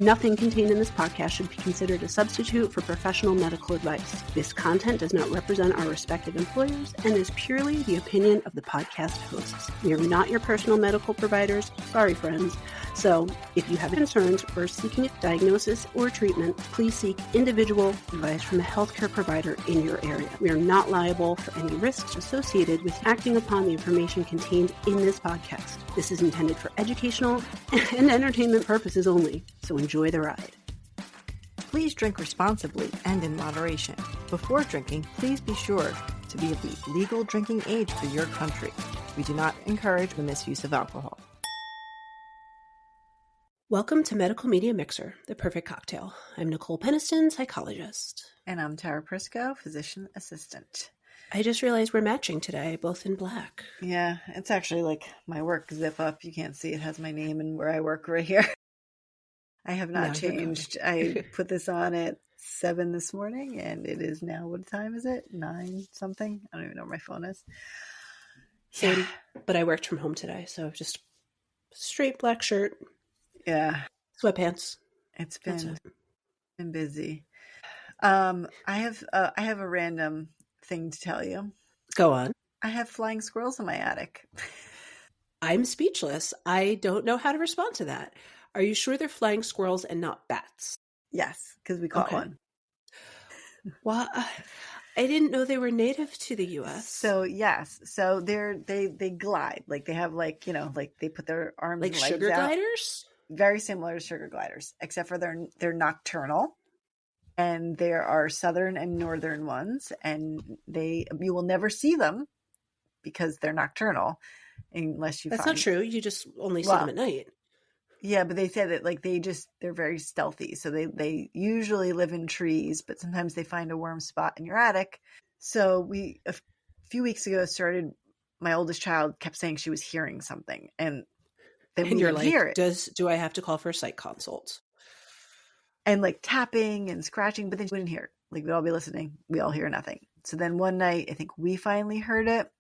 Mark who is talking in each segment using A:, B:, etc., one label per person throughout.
A: Nothing contained in this podcast should be considered a substitute for professional medical advice. This content does not represent our respective employers and is purely the opinion of the podcast hosts. We are not your personal medical providers. Sorry, friends. So, if you have concerns or seeking a diagnosis or treatment, please seek individual advice from a healthcare provider in your area. We are not liable for any risks associated with acting upon the information contained in this podcast. This is intended for educational and entertainment purposes only, so enjoy the ride.
B: Please drink responsibly and in moderation. Before drinking, please be sure to be of the legal drinking age for your country. We do not encourage the misuse of alcohol.
A: Welcome to Medical Media Mixer, the perfect cocktail. I'm Nicole Peniston, psychologist.
B: And I'm Tara Prisco, physician assistant.
A: I just realized we're matching today, both in black.
B: Yeah, it's actually like my work zip up. You can't see it has my name and where I work right here. I have not changed. I put this on at 7 this morning and it is now, what time is it? 9 something? I don't even know where my phone is.
A: Same, but I worked from home today, so just straight black shirt.
B: Yeah.
A: Sweatpants.
B: It's been busy. I have a random thing to tell you.
A: Go on.
B: I have flying squirrels in my attic.
A: I'm speechless. I don't know how to respond to that. Are you sure they're flying squirrels and not bats?
B: Yes, because we caught one.
A: Well, I didn't know they were native to the U.S.
B: So yes, so they glide, like they have like they put their arms
A: like
B: and legs
A: sugar
B: out.
A: Gliders.
B: Very similar to sugar gliders, except for they're nocturnal, and there are southern and northern ones, and you will never see them because they're nocturnal, unless you.
A: That's not true. You just only see them at night. Yeah,
B: but they said that like they're very stealthy, so they usually live in trees, but sometimes they find a warm spot in your attic. So a few weeks ago my oldest child kept saying she was hearing something, and then
A: you're like,
B: hear it.
A: Do I have to call for a psych consult?
B: And like tapping and scratching, but then we didn't hear it. Like we'd all be listening. We all hear nothing. So then one night, I think we finally heard it.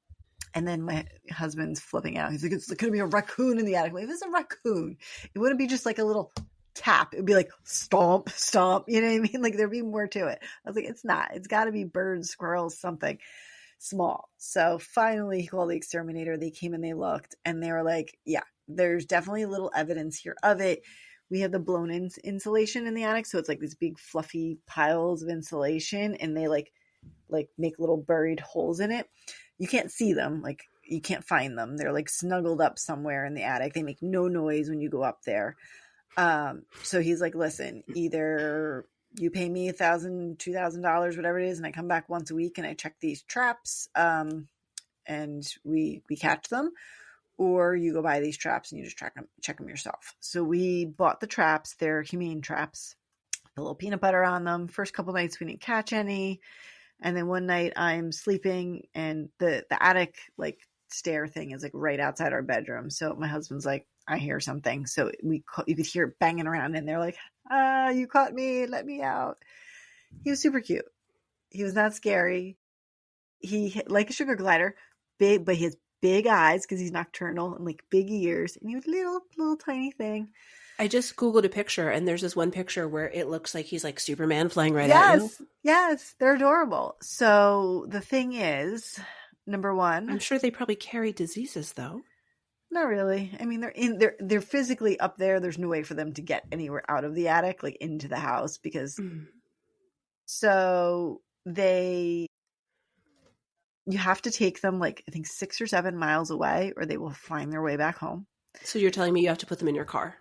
B: And then my husband's flipping out. He's like, it's going to be a raccoon in the attic. I'm like, if it's a raccoon, it wouldn't be just like a little tap. It would be like stomp, stomp. You know what I mean? Like there'd be more to it. I was like, it's not. It's got to be birds, squirrels, something small. So finally he called the exterminator. They came and they looked and they were like, yeah, there's definitely a little evidence here of it. We have the blown in insulation in the attic. So it's like these big fluffy piles of insulation and they like make little buried holes in it. You can't see them. Like you can't find them. They're like snuggled up somewhere in the attic. They make no noise when you go up there. So he's like, listen, either you pay me $1,000, $2,000, whatever it is. And I come back once a week and I check these traps, and we catch them, or you go buy these traps and you just check them yourself. So we bought the traps. They're humane traps, a little peanut butter on them. First couple nights we didn't catch any. And then one night I'm sleeping and the attic like stair thing is like right outside our bedroom. So my husband's like, I hear something. So you could hear it banging around and they're like, you caught me. Let me out. He was super cute. He was not scary. He like a sugar glider, big, but he has big eyes because he's nocturnal and like big ears. And he was a little tiny thing.
A: I just Googled a picture and there's this one picture where it looks like he's like Superman flying right at you.
B: Yes, they're adorable. So the thing is, number one,
A: I'm sure they probably carry diseases though.
B: Not really. I mean, they're physically up there. There's no way for them to get anywhere out of the attic, like into the house, because so you have to take them like I think 6 or 7 miles away, or they will find their way back home. So
A: you're telling me you have to put them in your car?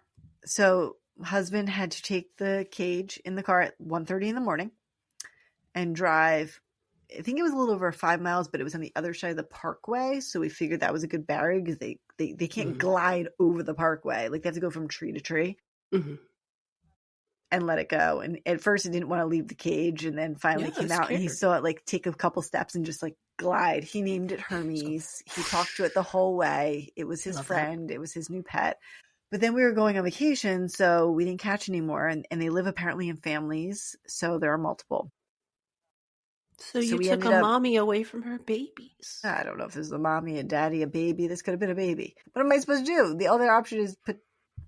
B: So husband had to take the cage in the car at 1:30 in the morning and drive. I think it was a little over 5 miles, but it was on the other side of the parkway. So we figured that was a good barrier because they can't glide over the parkway. Like they have to go from tree to tree and let it go. And at first he didn't want to leave the cage. And then finally came out and he saw it like take a couple steps and just like glide. He named it Hermes. He talked to it the whole way. It was his friend. It was his new pet. But then we were going on vacation, so we didn't catch anymore. And they live apparently in families. So there are multiple.
A: So you took a mommy away from her babies.
B: I don't know if this is a mommy, a daddy, a baby. This could have been a baby. What am I supposed to do? The other option is put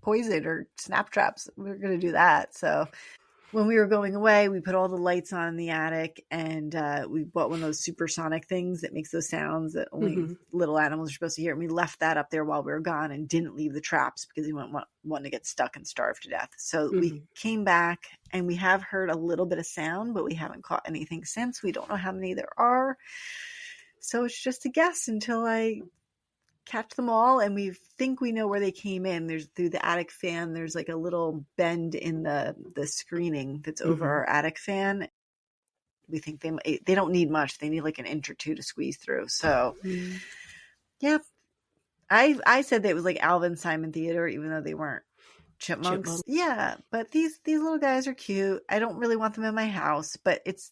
B: poison or snap traps. We're going to do that. So when we were going away, we put all the lights on in the attic, and we bought one of those supersonic things that makes those sounds that only little animals are supposed to hear. And we left that up there while we were gone and didn't leave the traps because we wouldn't want one to get stuck and starve to death. So we came back, and we have heard a little bit of sound, but we haven't caught anything since. We don't know how many there are. So it's just a guess until I catch them all, and we think we know where they came in. There's through the attic fan, there's like a little bend in the screening that's over our attic fan. We think they don't need much. They need like an inch or two to squeeze through. So yeah, I said that it was like Alvin Simon Theater, even though they weren't chipmunks. Yeah, but these little guys are cute. I don't really want them in my house, but it's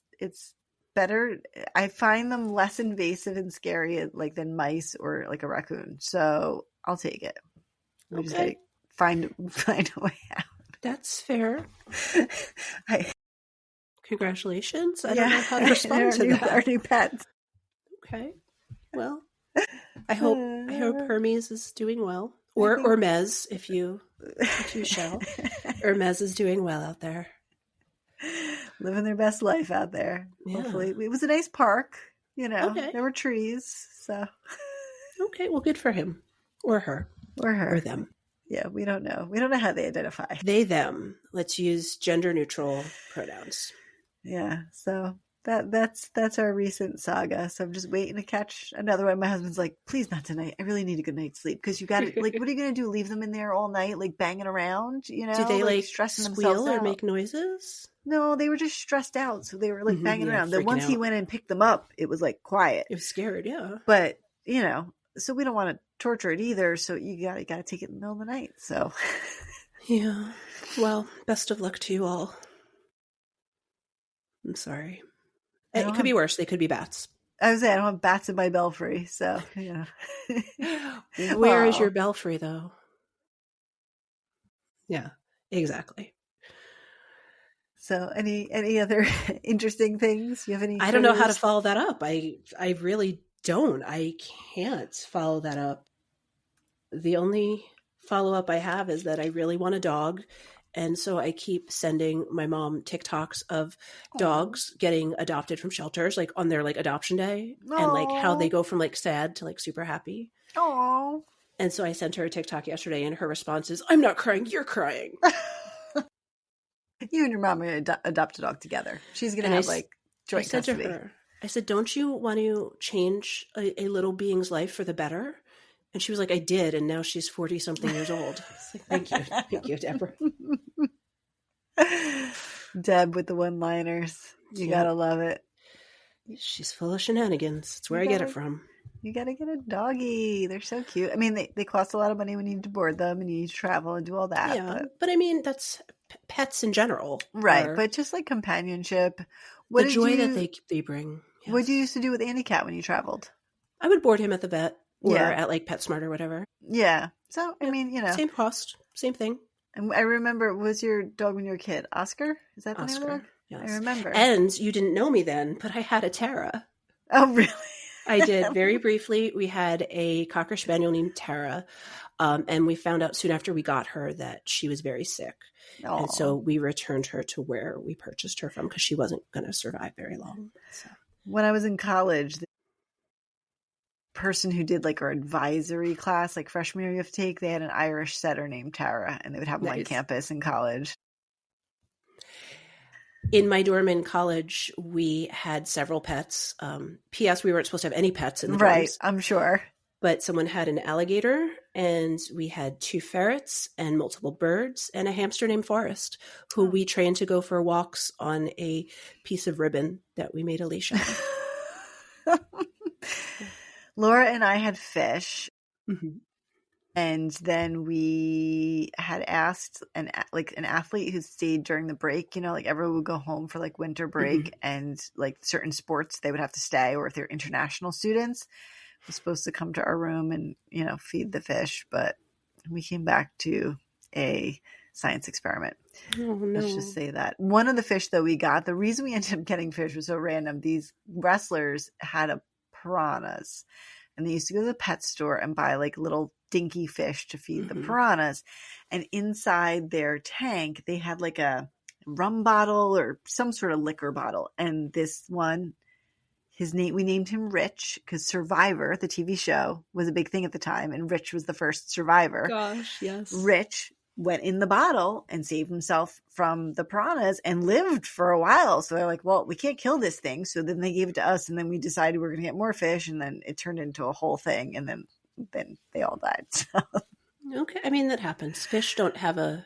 B: better. I find them less invasive and scary like than mice or like a raccoon. So I'll take it. We just gotta find a way out.
A: That's fair. Congratulations. I don't know how to respond to that.
B: Our new pets.
A: Okay. Well, I hope Hermes is doing well. Or Mez, if you shall. Hermes is doing well out there.
B: Living their best life out there. Yeah. Hopefully. It was a nice park, there were trees. So
A: okay, well, good for him or her or them.
B: Yeah, we don't know. We don't know how they identify.
A: They, them. Let's use gender neutral pronouns.
B: Yeah. So that's our recent saga. So I'm just waiting to catch another one. My husband's like, please not tonight. I really need a good night's sleep. Because you got to, like, what are you going to do? Leave them in there all night, like banging around, Do they like stressing themselves
A: or
B: out?
A: Make noises?
B: No, they were just stressed out. So they were like banging around. Then once he went and picked them up, it was like quiet.
A: It was scared. Yeah.
B: But, so we don't want to torture it either. So you got to take it in the middle of the night. So
A: yeah. Well, best of luck to you all. I'm sorry. It could be worse. They could be bats.
B: I was saying I don't have bats in my belfry, so
A: Where is your belfry, though? Yeah, exactly.
B: So, any other interesting things? You have any?
A: I don't know how to follow that up. I really don't. I can't follow that up. The only follow up I have is that I really want a dog. And so I keep sending my mom TikToks of dogs getting adopted from shelters, like on their like adoption day, and like how they go from like sad to like super happy.
B: Oh.
A: And so I sent her a TikTok yesterday, and her response is, "I'm not crying, you're crying."
B: You and your mom are going to adopt a dog together. She's going to have like joint custody.
A: I said, "Don't you want to change a little being's life for the better?" And she was like, I did. And now she's 40-something years old. Like, thank you. Thank you, Deborah.
B: Deb with the one-liners. You got to love it.
A: She's full of shenanigans. It's where I get it from.
B: You got to get a doggy. They're so cute. I mean, they cost a lot of money when you need to board them and you need to travel and do all that.
A: Yeah, but I mean, that's pets in general.
B: Right. But just like companionship.
A: The joy that they bring.
B: Yes. What did you used to do with Andy Cat when you traveled?
A: I would board him at the vet. Or at like PetSmart or whatever.
B: Yeah. So, I mean,
A: Same cost. Same thing.
B: And I remember, what was your dog when you were a kid? Oscar? Is that the name of it?
A: Yes.
B: I remember.
A: And you didn't know me then, but I had a Tara.
B: Oh, really?
A: I did. Very briefly. We had a Cocker Spaniel named Tara. And we found out soon after we got her that she was very sick. Aww. And so we returned her to where we purchased her from because she wasn't going to survive very long. So.
B: When I was in college, person who did like our advisory class, like freshman year you have to take, they had an Irish setter named Tara, and they would have them on campus in college.
A: In my dorm in college, we had several pets. P.S. We weren't supposed to have any pets in the dorms.
B: Right, I'm sure.
A: But someone had an alligator, and we had 2 ferrets and multiple birds and a hamster named Forrest, who we trained to go for walks on a piece of ribbon that we made a leash out of.
B: Laura and I had fish, and then we had asked an athlete who stayed during the break. Like everyone would go home for like winter break, and like certain sports they would have to stay, or if they're international students, was supposed to come to our room and feed the fish. But we came back to a science experiment.
A: Oh, no.
B: Let's just say that one of the fish that we got, the reason we ended up getting fish was so random. These wrestlers had piranhas, and they used to go to the pet store and buy like little dinky fish to feed the
A: Mhm.
B: piranhas. And inside their tank, they had like a rum bottle or some sort of liquor bottle. And this one, we named him Rich because Survivor, the TV show, was a big thing at the time. And Rich was the first survivor.
A: Gosh, yes.
B: Rich went in the bottle and saved himself from the piranhas and lived for a while. So they're like, well, we can't kill this thing. So then they gave it to us, and then we decided we are going to get more fish, and then it turned into a whole thing, and then they all died. So.
A: Okay. I mean, that happens. Fish don't have a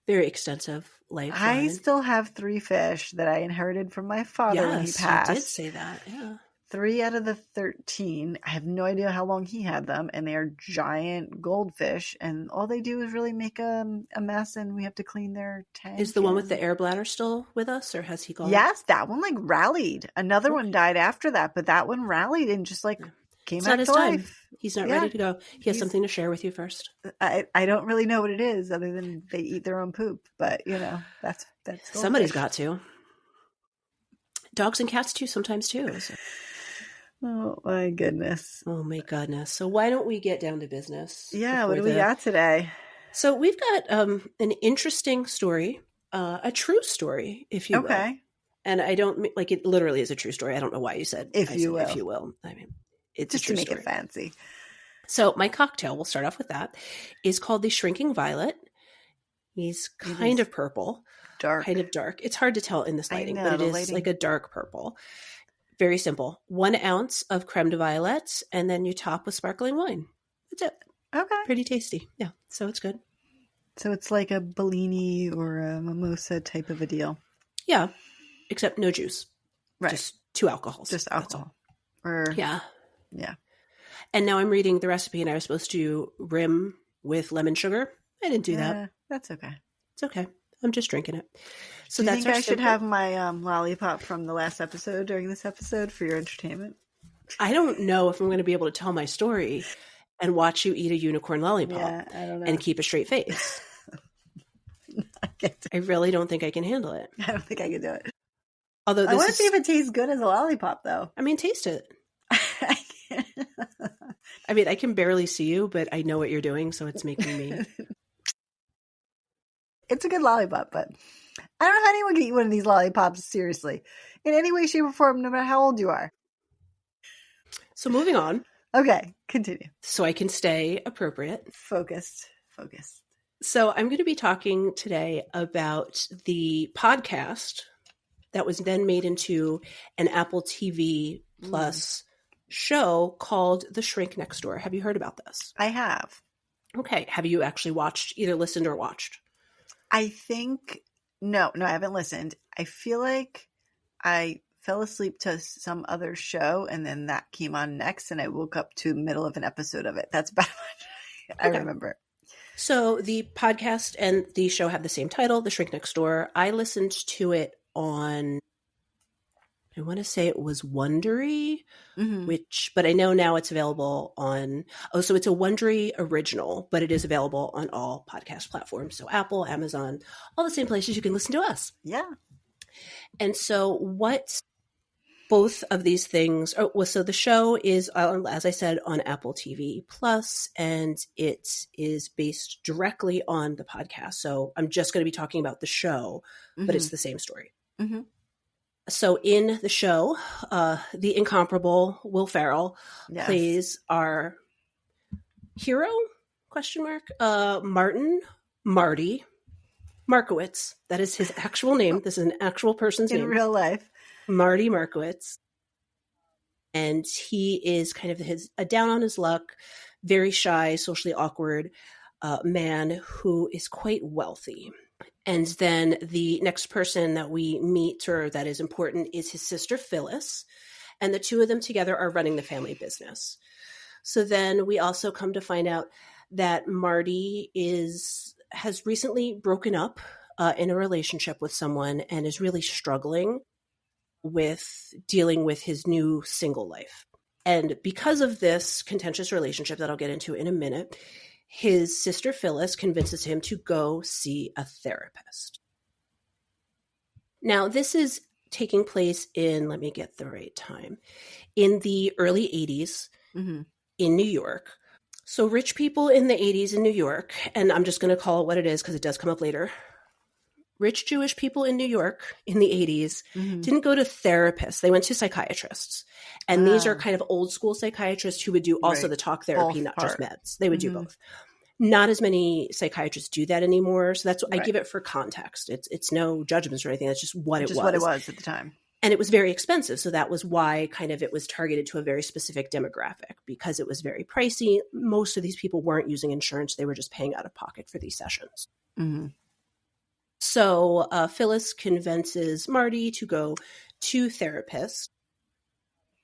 A: very extensive lifeline.
B: I still have 3 fish that I inherited from my father when he passed.
A: You did say that, yeah.
B: 3 out of the 13. I have no idea how long he had them, and they are giant goldfish, and all they do is really make a mess, and we have to clean their tank.
A: Is the one with the air bladder still with us, or has he gone?
B: Yes, that one like rallied. Another one died after that, but that one rallied and just like came back to life.
A: He's not ready to go. He has something to share with you first.
B: I don't really know what it is other than they eat their own poop, but that's
A: somebody's got to. Dogs and cats too, sometimes too. So.
B: Oh my goodness.
A: Oh my goodness. So why don't we get down to business?
B: Yeah, what do we got today?
A: So we've got an interesting story, a true story, if you will.
B: Okay.
A: And I don't like it literally is a true story. I don't know why you said
B: if you will.
A: If you will. I mean, it's
B: just
A: a true
B: to make
A: story.
B: it fancy.
A: So my cocktail, we'll start off with that, is called the Shrinking Violet. He's kind of purple.
B: Dark.
A: Kind of dark. It's hard to tell in this lighting, but it is like a dark purple. Very simple. 1 ounce of creme de violette, and then you top with sparkling wine. That's it.
B: Okay.
A: Pretty tasty. Yeah. So it's good.
B: So it's like a Bellini or a mimosa type of a deal.
A: Yeah. Except no juice.
B: Right.
A: Just 2 alcohols.
B: Just alcohol. Or
A: yeah.
B: Yeah.
A: And now I'm reading the recipe, and I was supposed to rim with lemon sugar. I didn't do that.
B: That's okay.
A: It's okay. I'm just drinking it. So
B: do you
A: that's
B: think I should have my lollipop from the last episode during this episode for your entertainment?
A: I don't know if I'm going to be able to tell my story and watch you eat a unicorn lollipop
B: I don't know.
A: and keep a straight face. I really don't think I can handle it.
B: I don't think I can do it.
A: Although
B: I want to see if it tastes good as a lollipop, though.
A: I mean, taste it.
B: I can't.
A: I mean, I can barely see you, but I know what you're doing, so it's making me.
B: It's a good lollipop, but I don't know how anyone can eat one of these lollipops seriously. In any way, shape, or form, no matter how old you are.
A: So moving on.
B: Okay, continue.
A: So I can stay appropriate.
B: Focused.
A: So I'm going to be talking today about the podcast that was then made into an Apple TV Plus show called The Shrink Next Door. Have you heard about this?
B: I have.
A: Okay. Have you actually either listened or watched?
B: I think, no, I haven't listened. I feel like I fell asleep to some other show, and then that came on next, and I woke up to the middle of an episode of it. That's about much I remember.
A: So the podcast and the show have the same title, The Shrink Next Door. I listened to it on, I want to say it was Wondery, but I know now it's available on, so it's a Wondery original, but it is available on all podcast platforms. So Apple, Amazon, all the same places you can listen to us.
B: Yeah.
A: And so what both of these things, so the show is, as I said, on Apple TV Plus, and it is based directly on the podcast. So I'm just going to be talking about the show, but it's the same story.
B: Mm-hmm.
A: So in the show, the incomparable Will Ferrell plays our hero, ? Marty Markowitz. That is his actual name. This is an actual person's name.
B: In real life.
A: Marty Markowitz. And he is kind of a down on his luck, very shy, socially awkward man who is quite wealthy. And then the next person that we meet or that is important is his sister Phyllis. And the two of them together are running the family business. So then we also come to find out that Marty has recently broken up in a relationship with someone and is really struggling with dealing with his new single life. And because of this contentious relationship that I'll get into in a minute, his sister Phyllis convinces him to go see a therapist. Now, this is taking place in, let me get the right time, in the early 80s in New York. So rich people in the 80s in New York, and I'm just going to call it what it is because it does come up later. Rich Jewish people in New York in the 80s didn't go to therapists. They went to psychiatrists. And these are kind of old school psychiatrists who would do also the talk therapy, not just meds. They would do both. Not as many psychiatrists do that anymore. So that's what I give it for context. It's no judgments or anything. That's just what it was.
B: Just what it was at the time.
A: And it was very expensive. So that was why kind of it was targeted to a very specific demographic because it was very pricey. Most of these people weren't using insurance. They were just paying out of pocket for these sessions. So Phyllis convinces Marty to go to therapists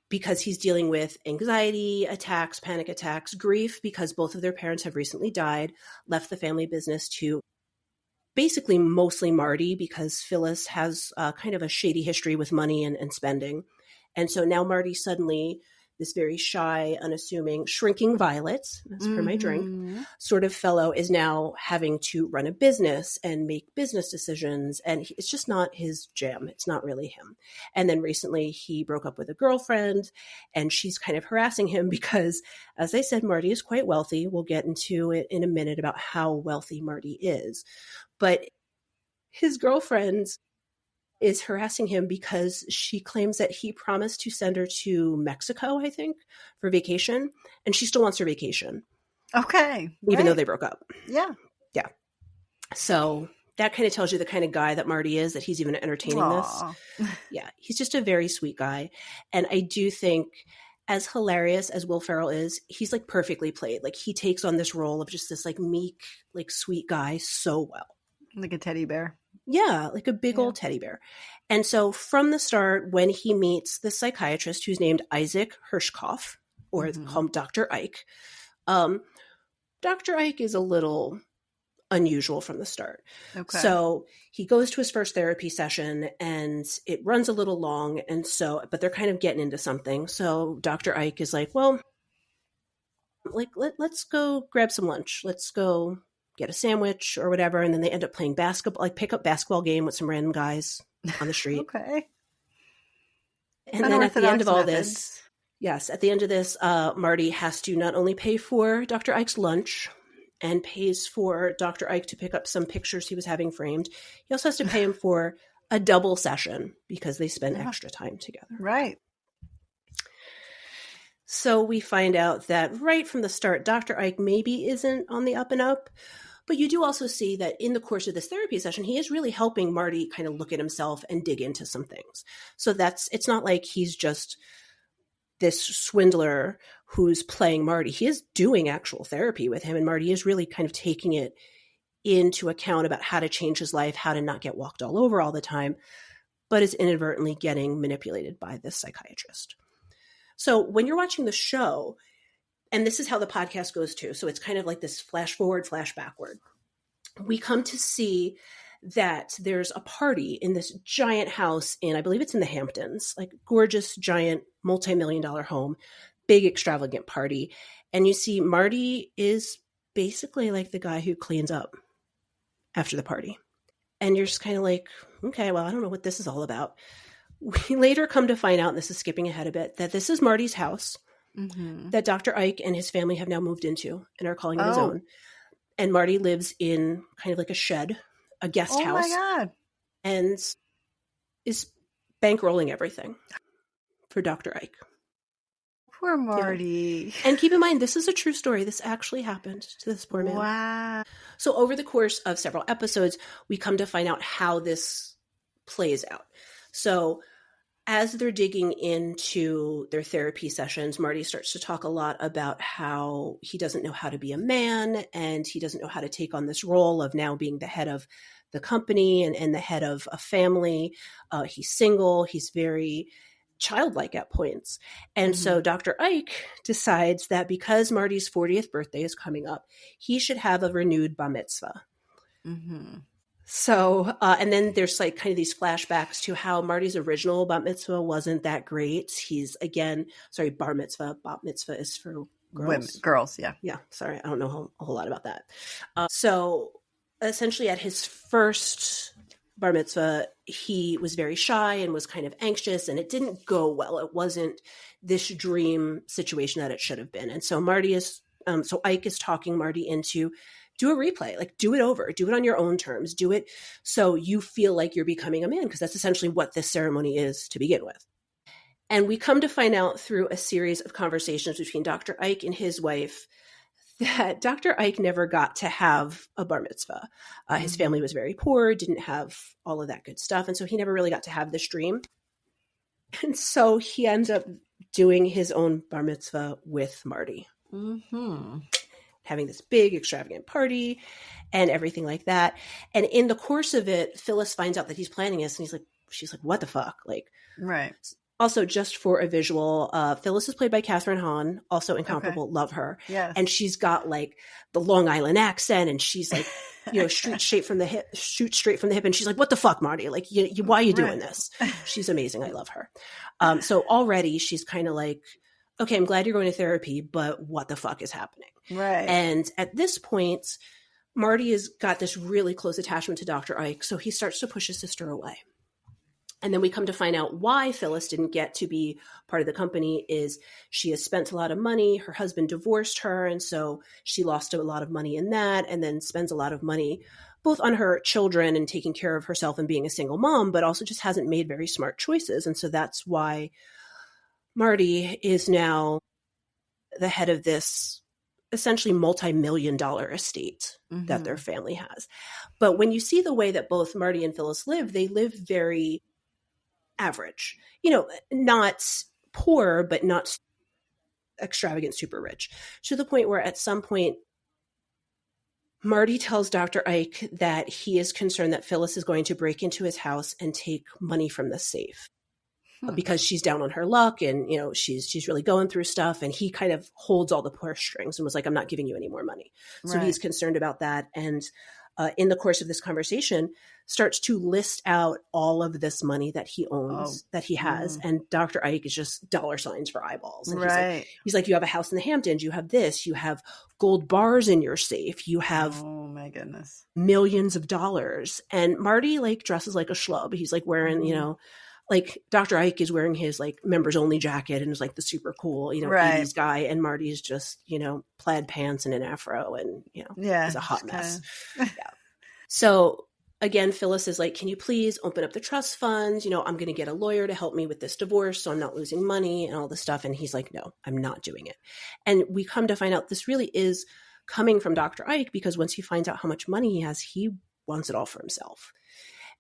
A: because he's dealing with anxiety attacks, panic attacks, grief because both of their parents have recently died, left the family business to basically mostly Marty because Phyllis has kind of a shady history with money and spending. And so now Marty suddenly, this very shy, unassuming, shrinking Violet, that's for my drink, sort of fellow is now having to run a business and make business decisions. And it's just not his jam. It's not really him. And then recently he broke up with a girlfriend and she's kind of harassing him because, as I said, Marty is quite wealthy. We'll get into it in a minute about how wealthy Marty is. But his girlfriend is harassing him because she claims that he promised to send her to Mexico, I think, for vacation. And she still wants her vacation.
B: Okay.
A: Even though they broke up.
B: Yeah.
A: Yeah. So that kind of tells you the kind of guy that Marty is, that he's even entertaining this. Yeah. He's just a very sweet guy. And I do think as hilarious as Will Ferrell is, he's like perfectly played. Like he takes on this role of just this like meek, like sweet guy so well.
B: Like a teddy bear.
A: Yeah, like a big old teddy bear. And so from the start, when he meets the psychiatrist who's named Isaac Hirschkopf, or call him Dr. Ike, Dr. Ike is a little unusual from the start. Okay. So he goes to his first therapy session and it runs a little long. And so, but they're kind of getting into something. So Dr. Ike is like, well, like, let's go grab some lunch. Let's go get a sandwich or whatever. And then they end up playing basketball, like pick up basketball game with some random guys on the street.
B: Okay.
A: And then at the end of all this, at the end of this, Marty has to not only pay for Dr. Ike's lunch and pays for Dr. Ike to pick up some pictures he was having framed. He also has to pay him for a double session because they spend extra time together.
B: Right.
A: So we find out that right from the start, Dr. Ike maybe isn't on the up and up, but you do also see that in the course of this therapy session, he is really helping Marty kind of look at himself and dig into some things. So it's not like he's just this swindler who's playing Marty. He is doing actual therapy with him, and Marty is really kind of taking it into account about how to change his life, how to not get walked all over all the time, but is inadvertently getting manipulated by this psychiatrist. So when you're watching the show, and this is how the podcast goes too, so it's kind of like this flash forward, flash backward. We come to see that there's a party in this giant house in, I believe it's in the Hamptons, like gorgeous, giant, multi-million-dollar home, big, extravagant party. And you see Marty is basically like the guy who cleans up after the party. And you're just kind of like, okay, well, I don't know what this is all about. We later come to find out, and this is skipping ahead a bit, that this is Marty's house that Dr. Ike and his family have now moved into and are calling it his own. And Marty lives in kind of like a shed, a guest house.
B: Oh my God.
A: And is bankrolling everything for Dr. Ike.
B: Poor Marty.
A: Yeah. And keep in mind, this is a true story. This actually happened to this poor man.
B: Wow.
A: So over the course of several episodes, we come to find out how this plays out. So as they're digging into their therapy sessions, Marty starts to talk a lot about how he doesn't know how to be a man and he doesn't know how to take on this role of now being the head of the company and the head of a family. He's single. He's very childlike at points. And so Dr. Ike decides that because Marty's 40th birthday is coming up, he should have a renewed bar mitzvah. So, and then there's like kind of these flashbacks to how Marty's original bat mitzvah wasn't that great. He's bar mitzvah. Bat mitzvah is for girls.
B: Women, girls, yeah.
A: Yeah, sorry, I don't know a whole lot about that. So essentially at his first bar mitzvah, he was very shy and was kind of anxious and it didn't go well. It wasn't this dream situation that it should have been. And so Marty is So Ike is talking Marty into do a replay, like do it over, do it on your own terms, do it so you feel like you're becoming a man, because that's essentially what this ceremony is to begin with. And we come to find out through a series of conversations between Dr. Ike and his wife that Dr. Ike never got to have a bar mitzvah. His family was very poor, didn't have all of that good stuff. And so he never really got to have this dream. And so he ends up doing his own bar mitzvah with Marty.
B: Mm-hmm.
A: Having this big extravagant party and everything like that. And in the course of it, Phyllis finds out that he's planning this, and she's like, what the fuck? Like,
B: right.
A: Also, just for a visual, Phyllis is played by Catherine Hahn, also incomparable. Okay. Love her.
B: Yes.
A: And she's got like the Long Island accent, and she's like, shoot straight from the hip. And she's like, what the fuck, Marty? Like, why are you doing this? She's amazing. I love her. So already she's kind of like, okay, I'm glad you're going to therapy, but what the fuck is happening?
B: Right.
A: And at this point, Marty has got this really close attachment to Dr. Ike, so he starts to push his sister away. And then we come to find out why Phyllis didn't get to be part of the company is she has spent a lot of money. Her husband divorced her, and so she lost a lot of money in that, and then spends a lot of money both on her children and taking care of herself and being a single mom, but also just hasn't made very smart choices. And so that's why Marty is now the head of this essentially multi-million-dollar estate that their family has. But when you see the way that both Marty and Phyllis live, they live very average, not poor, but not extravagant, super rich, to the point where at some point Marty tells Dr. Ike that he is concerned that Phyllis is going to break into his house and take money from the safe. Because she's down on her luck and, she's really going through stuff, and he kind of holds all the purse strings and was like, I'm not giving you any more money. So he's concerned about that. And in the course of this conversation starts to list out all of this money that he owns, that he has. And Dr. Ike is just dollar signs for eyeballs. And he's like, you have a house in the Hamptons, you have this, you have gold bars in your safe, you have
B: oh my goodness,
A: millions of dollars. And Marty like dresses like a schlub. He's like wearing, like Dr. Ike is wearing his like members only jacket and is like the super cool, 80s guy. And Marty's just, plaid pants and an afro and, is a hot mess. Yeah. So again, Phyllis is like, can you please open up the trust funds? I'm going to get a lawyer to help me with this divorce so I'm not losing money and all this stuff. And he's like, no, I'm not doing it. And we come to find out this really is coming from Dr. Ike, because once he finds out how much money he has, he wants it all for himself.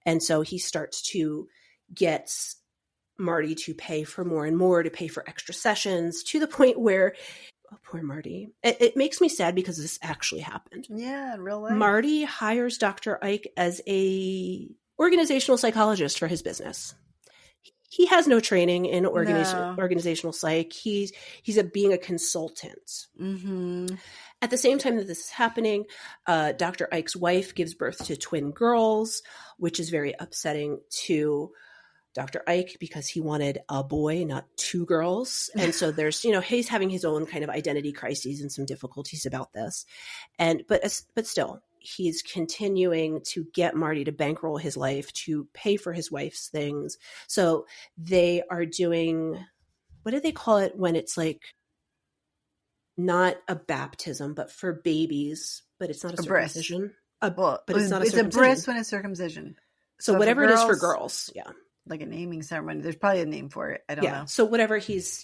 A: And so he starts to gets Marty to pay for more and more, to pay for extra sessions, to the point where, oh, poor Marty. It makes me sad because this actually happened.
B: Yeah, in real life.
A: Marty hires Dr. Ike as a organizational psychologist for his business. He has no training in organizational psych. He's being a consultant. At the same time that this is happening, Dr. Ike's wife gives birth to twin girls, which is very upsetting to Dr. Ike because he wanted a boy, not two girls. And so there's, he's having his own kind of identity crises and some difficulties about this. But still, he's continuing to get Marty to bankroll his life, to pay for his wife's things. So they are doing, what do they call it when it's like not a baptism, but for babies, but it's not a circumcision.
B: But it's not a circumcision. It's a bris when it's circumcision.
A: So whatever it is for girls. Yeah.
B: Like a naming ceremony. There's probably a name for it. I don't know.
A: So whatever he's,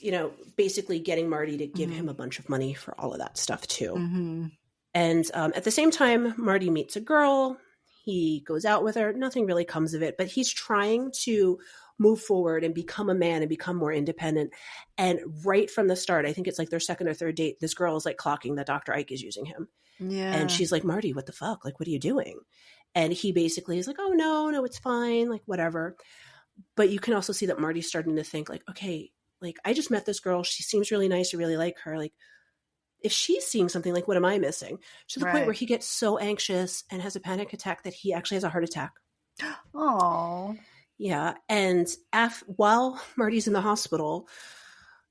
A: basically getting Marty to give him a bunch of money for all of that stuff too. And at the same time, Marty meets a girl. He goes out with her. Nothing really comes of it, but he's trying to move forward and become a man and become more independent. And right from the start, I think it's like their second or third date, this girl is like clocking that Dr. Ike is using him.
B: Yeah.
A: And she's like, Marty, what the fuck? Like, what are you doing? And he basically is like, oh, no, it's fine. Like, whatever. But you can also see that Marty's starting to think like, okay, like I just met this girl. She seems really nice. I really like her. Like if she's seeing something, like what am I missing? To the point where he gets so anxious and has a panic attack that he actually has a heart attack.
B: Oh,
A: yeah. And while Marty's in the hospital,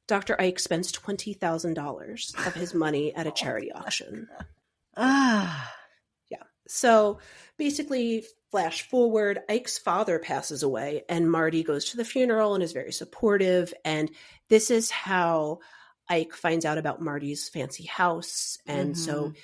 A: Dr. Ike spends $20,000 of his money at a charity auction. Yeah. So basically, flash forward, Ike's father passes away and Marty goes to the funeral and is very supportive. And this is how Ike finds out about Marty's fancy house. And so
B: Mhm.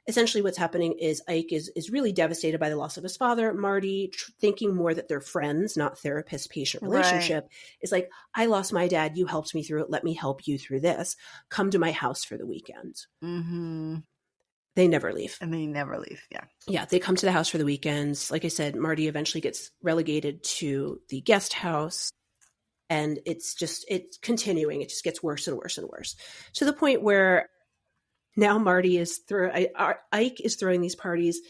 A: essentially what's happening is Ike is really devastated by the loss of his father. Marty, thinking more that they're friends, not therapist-patient
B: Right.
A: relationship, is like, I lost my dad. You helped me through it. Let me help you through this. Come to my house for the weekend.
B: Mhm.
A: They never leave.
B: And they never leave. Yeah.
A: Yeah, they come to the house for the weekends. Like I said, Marty eventually gets relegated to the guest house. And it's continuing. It just gets worse and worse and worse, to the point where now Marty Ike is throwing these parties,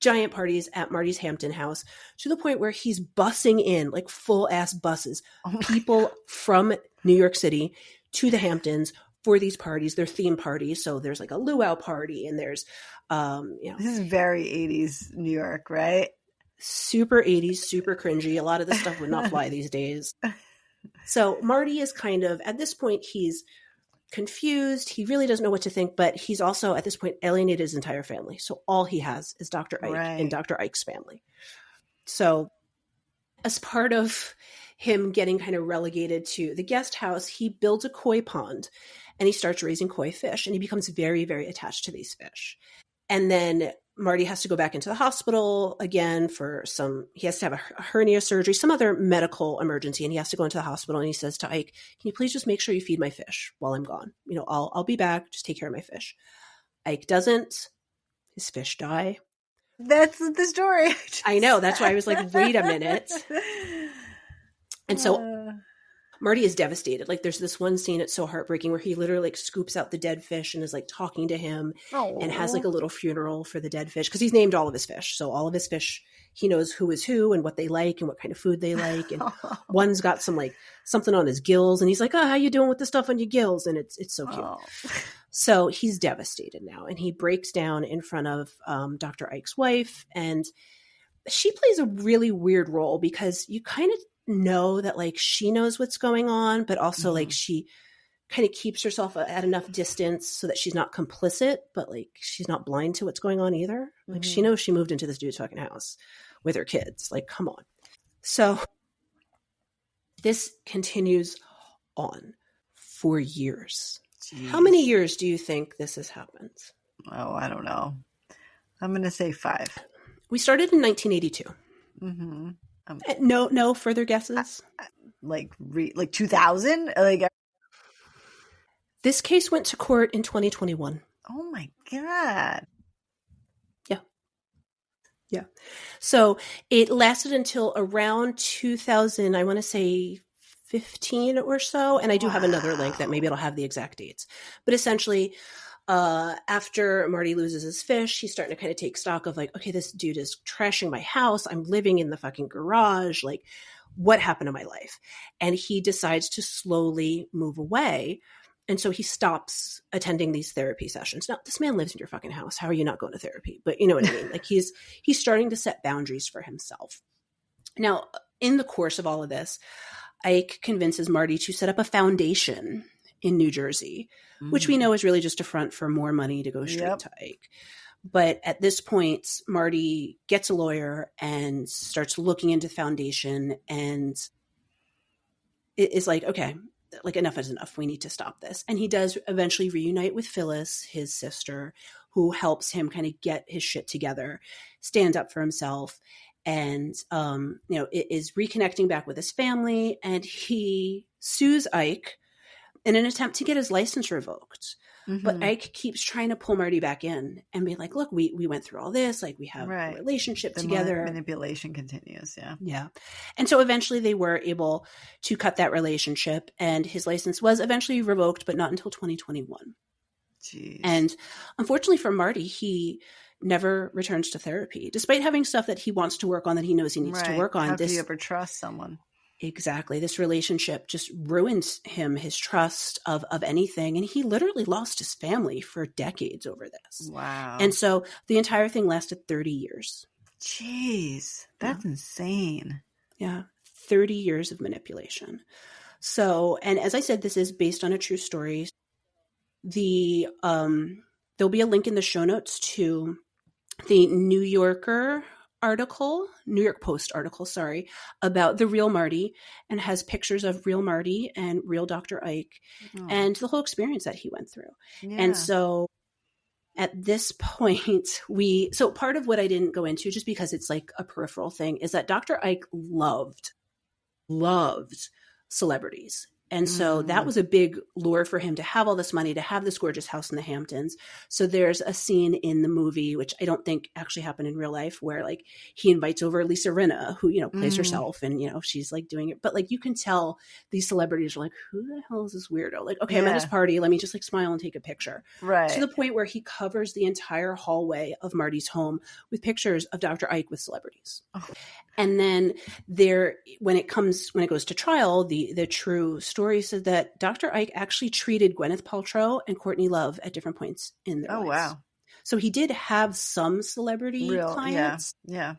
A: giant parties at Marty's Hampton house, to the point where he's bussing in, like full ass buses, people from New York City to the Hamptons for these parties. They're theme parties. So there's like a luau party, and there's,
B: This is very 80s New York, right?
A: Super 80s, super cringy. A lot of this stuff would not fly these days. So Marty is kind of, at this point, he's confused. He really doesn't know what to think, but he's also, at this point, alienated his entire family. So all he has is Dr. Ike and Dr. Ike's family. So as part of him getting kind of relegated to the guest house, he builds a koi pond and he starts raising koi fish, and he becomes very, very attached to these fish. And then Marty has to go back into the hospital again he has to have a hernia surgery, some other medical emergency, and he has to go into the hospital, and he says to Ike, can you please just make sure you feed my fish while I'm gone? I'll be back. Just take care of my fish. Ike doesn't. His fish die.
B: That's the story.
A: I know. That's why I was like, wait a minute. And so Marty is devastated. Like, there's this one scene, it's so heartbreaking, where he literally like scoops out the dead fish and is like talking to him and has like a little funeral for the dead fish, because he's named all of his fish. So all of his fish, he knows who is who and what they like and what kind of food they like. And one's got something on his gills, and he's like, oh, how you doing with the stuff on your gills? And it's so cute. So he's devastated now, and he breaks down in front of Dr. Ike's wife, and she plays a really weird role, because you kind of know that like she knows what's going on, but also like she kind of keeps herself at enough distance so that she's not complicit, but like she's not blind to what's going on either. Like she knows she moved into this dude's fucking house with her kids. Like, come on. So this continues on for years. Jeez. How many years do you think this has happened?
B: Oh, I don't know. I'm going to say 5.
A: We started in 1982.
B: Mm-hmm.
A: No further guesses?
B: Like 2000? Like,
A: this case went to court in 2021.
B: Oh my God.
A: Yeah. So it lasted until around 2000, I want to say 15 or so. And I do have another link that maybe it'll have the exact dates. But essentially, after Marty loses his fish, he's starting to kind of take stock of like, okay, this dude is trashing my house. I'm living in the fucking garage. Like, what happened to my life? And he decides to slowly move away. And so he stops attending these therapy sessions. Now, this man lives in your fucking house. How are you not going to therapy? But you know what I mean? Like, he's starting to set boundaries for himself. Now, in the course of all of this, Ike convinces Marty to set up a foundation in New Jersey, which we know is really just a front for more money to go straight to Ike. But at this point, Marty gets a lawyer and starts looking into the foundation, and it is like, okay, like enough is enough. We need to stop this. And he does eventually reunite with Phyllis, his sister, who helps him kind of get his shit together, stand up for himself, and is reconnecting back with his family. And he sues Ike in an attempt to get his license revoked. But Ike keeps trying to pull Marty back in and be like, look, we went through all this. Like, we have a relationship together.
B: Manipulation continues. Yeah.
A: Yeah. And so eventually they were able to cut that relationship, and his license was eventually revoked, but not until 2021.
B: Jeez.
A: And unfortunately for Marty, he never returns to therapy, despite having stuff that he wants to work on, that he knows he needs to work on.
B: How do you ever trust someone?
A: Exactly. This relationship just ruins him, his trust of anything. And he literally lost his family for decades over this.
B: Wow.
A: And so the entire thing lasted 30 years.
B: Jeez. That's insane.
A: Yeah. 30 years of manipulation. So, and as I said, this is based on a true story. There'll be a link in the show notes to the New Yorker New York Post article, sorry, about the real Marty, and has pictures of real Marty and real Dr. Ike and the whole experience that he went through.
B: Yeah.
A: And so at this point, so part of what I didn't go into, just because it's like a peripheral thing, is that Dr. Ike loved celebrities. And so that was a big lure for him to have all this money, to have this gorgeous house in the Hamptons. So there's a scene in the movie, which I don't think actually happened in real life, where like he invites over Lisa Rinna, who, plays herself, and, she's like doing it. But like you can tell these celebrities are like, who the hell is this weirdo? Like, okay, I'm at this party. Let me just like smile and take a picture.
B: Right. To
A: the point where he covers the entire hallway of Marty's home with pictures of Dr. Ike with celebrities. Oh. And then when it goes to trial, the true story said that Dr. Ike actually treated Gwyneth Paltrow and Courtney Love at different points in their lives. Oh, wow. So he did have some celebrity clients.
B: Yeah.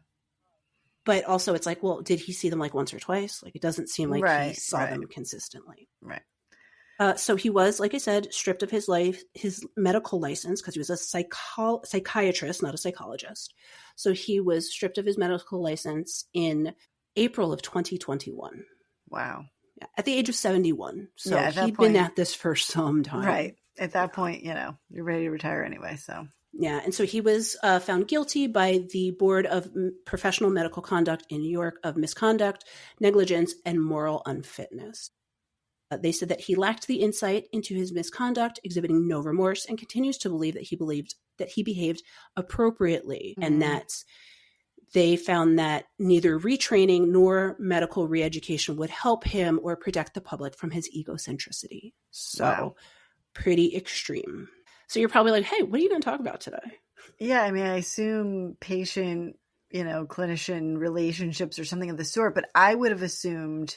A: But also it's like, well, did he see them like once or twice? Like it doesn't seem like he saw them consistently.
B: Right.
A: So he was, like I said, stripped of his medical license, because he was a psychiatrist, not a psychologist. So he was stripped of his medical license in April of 2021.
B: Wow.
A: Yeah, at the age of 71. So he'd been at this for some time.
B: Right. At that point, you're ready to retire anyway. So.
A: Yeah. And so he was found guilty by the Board of Professional Medical Conduct in New York of misconduct, negligence, and moral unfitness. They said that he lacked the insight into his misconduct, exhibiting no remorse, and continues to believe that he behaved appropriately, and that they found that neither retraining nor medical reeducation would help him or protect the public from his egocentricity. So pretty extreme. So you're probably like, hey, what are you going to talk about today?
B: Yeah, I mean, I assume patient, clinician relationships or something of the sort, but I would have assumed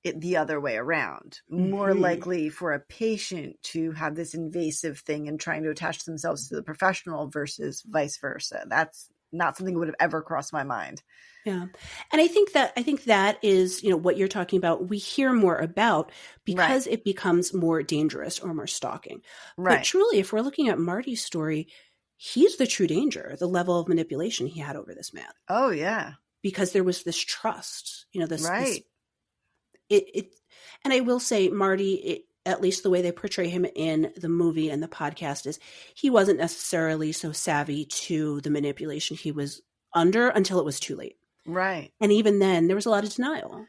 B: it the other way around. More likely for a patient to have this invasive thing and trying to attach themselves to the professional versus vice versa. That's not something that would have ever crossed my mind.
A: Yeah. And I think that is, what you're talking about, we hear more about because it becomes more dangerous or more stalking. Right. But truly, if we're looking at Marty's story, he's the true danger, the level of manipulation he had over this man.
B: Oh, yeah.
A: Because there was this trust, this and I will say Marty, at least the way they portray him in the movie and the podcast, is he wasn't necessarily so savvy to the manipulation he was under until it was too late.
B: Right.
A: And even then there was a lot of denial,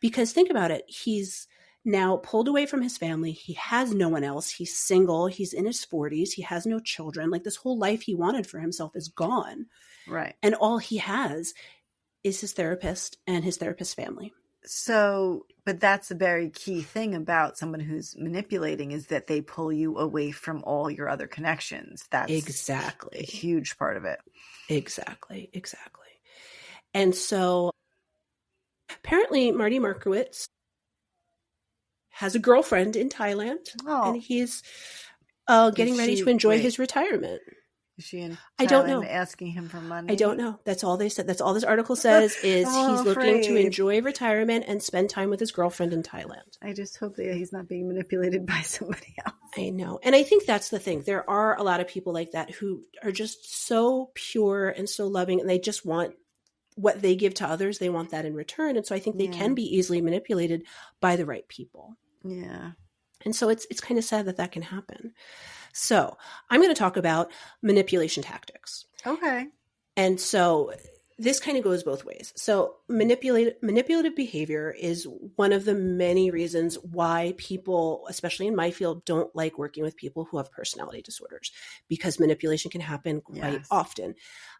A: because think about it. He's now pulled away from his family. He has no one else. He's single. He's in his 40s. He has no children. Like this whole life he wanted for himself is gone.
B: Right.
A: And all he has is his therapist and his therapist's family.
B: So, but that's a very key thing about someone who's manipulating, is that they pull you away from all your other connections. That's
A: exactly
B: a huge part of it.
A: Exactly. And so apparently Marty Markowitz has a girlfriend in Thailand, and he's getting ready to enjoy his retirement.
B: Is she in Thailand?
A: I don't know.
B: Asking him for money?
A: I don't know. That's all they said. That's all this article says is he's looking to enjoy retirement and spend time with his girlfriend in Thailand.
B: I just hope that he's not being manipulated by somebody else.
A: I know. And I think that's the thing. There are a lot of people like that who are just so pure and so loving, and they just want what they give to others. They want that in return. And so I think they can be easily manipulated by the right people.
B: Yeah.
A: And so it's kind of sad that can happen. So I'm going to talk about manipulation tactics.
B: Okay.
A: And so this kind of goes both ways. So manipulative behavior is one of the many reasons why people, especially in my field, don't like working with people who have personality disorders, because manipulation can happen quite often.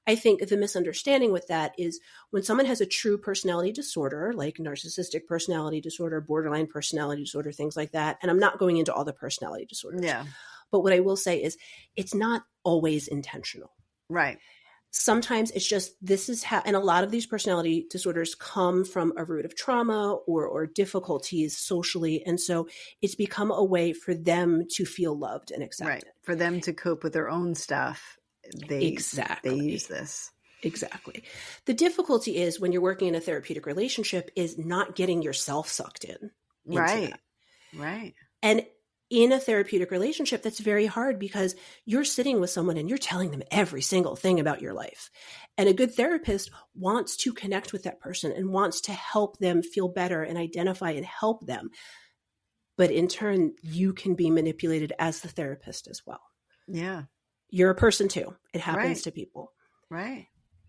A: I think the misunderstanding with that is when someone has a true personality disorder, like narcissistic personality disorder, borderline personality disorder, things like that. And I'm not going into all the personality disorders.
B: Yeah.
A: But what I will say is it's not always intentional.
B: Right.
A: Sometimes it's just and a lot of these personality disorders come from a root of trauma or difficulties socially. And so it's become a way for them to feel loved and accepted.
B: Right. For them to cope with their own stuff. They use this.
A: Exactly. The difficulty is when you're working in a therapeutic relationship is not getting yourself sucked in.
B: Right. Right.
A: And in a therapeutic relationship, that's very hard because you're sitting with someone and you're telling them every single thing about your life. And a good therapist wants to connect with that person and wants to help them feel better and identify and help them. But in turn, you can be manipulated as the therapist as well.
B: Yeah.
A: You're a person too. It happens
B: Right.
A: to people.
B: Right.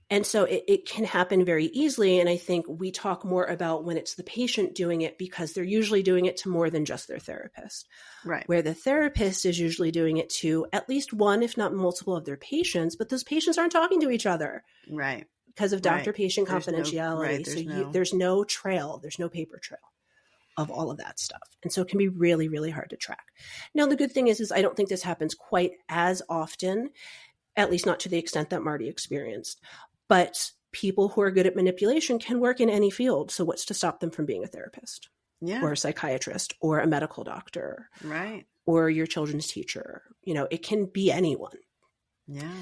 A: And so it can happen very easily. And I think we talk more about when it's the patient doing it because they're usually doing it to more than just their therapist.
B: Right.
A: Where the therapist is usually doing it to at least one, if not multiple of their patients, but those patients aren't talking to each other.
B: Right.
A: Because of doctor-patient
B: There's
A: confidentiality. There's no trail. There's no paper trail of all of that stuff. And so it can be really, really hard to track. Now, the good thing is I don't think this happens quite as often, at least not to the extent that Marty experienced. But people who are good at manipulation can work in any field. So what's to stop them from being a therapist?
B: Yeah.
A: Or a psychiatrist or a medical doctor?
B: Right.
A: Or your children's teacher? It can be anyone.
B: Yeah.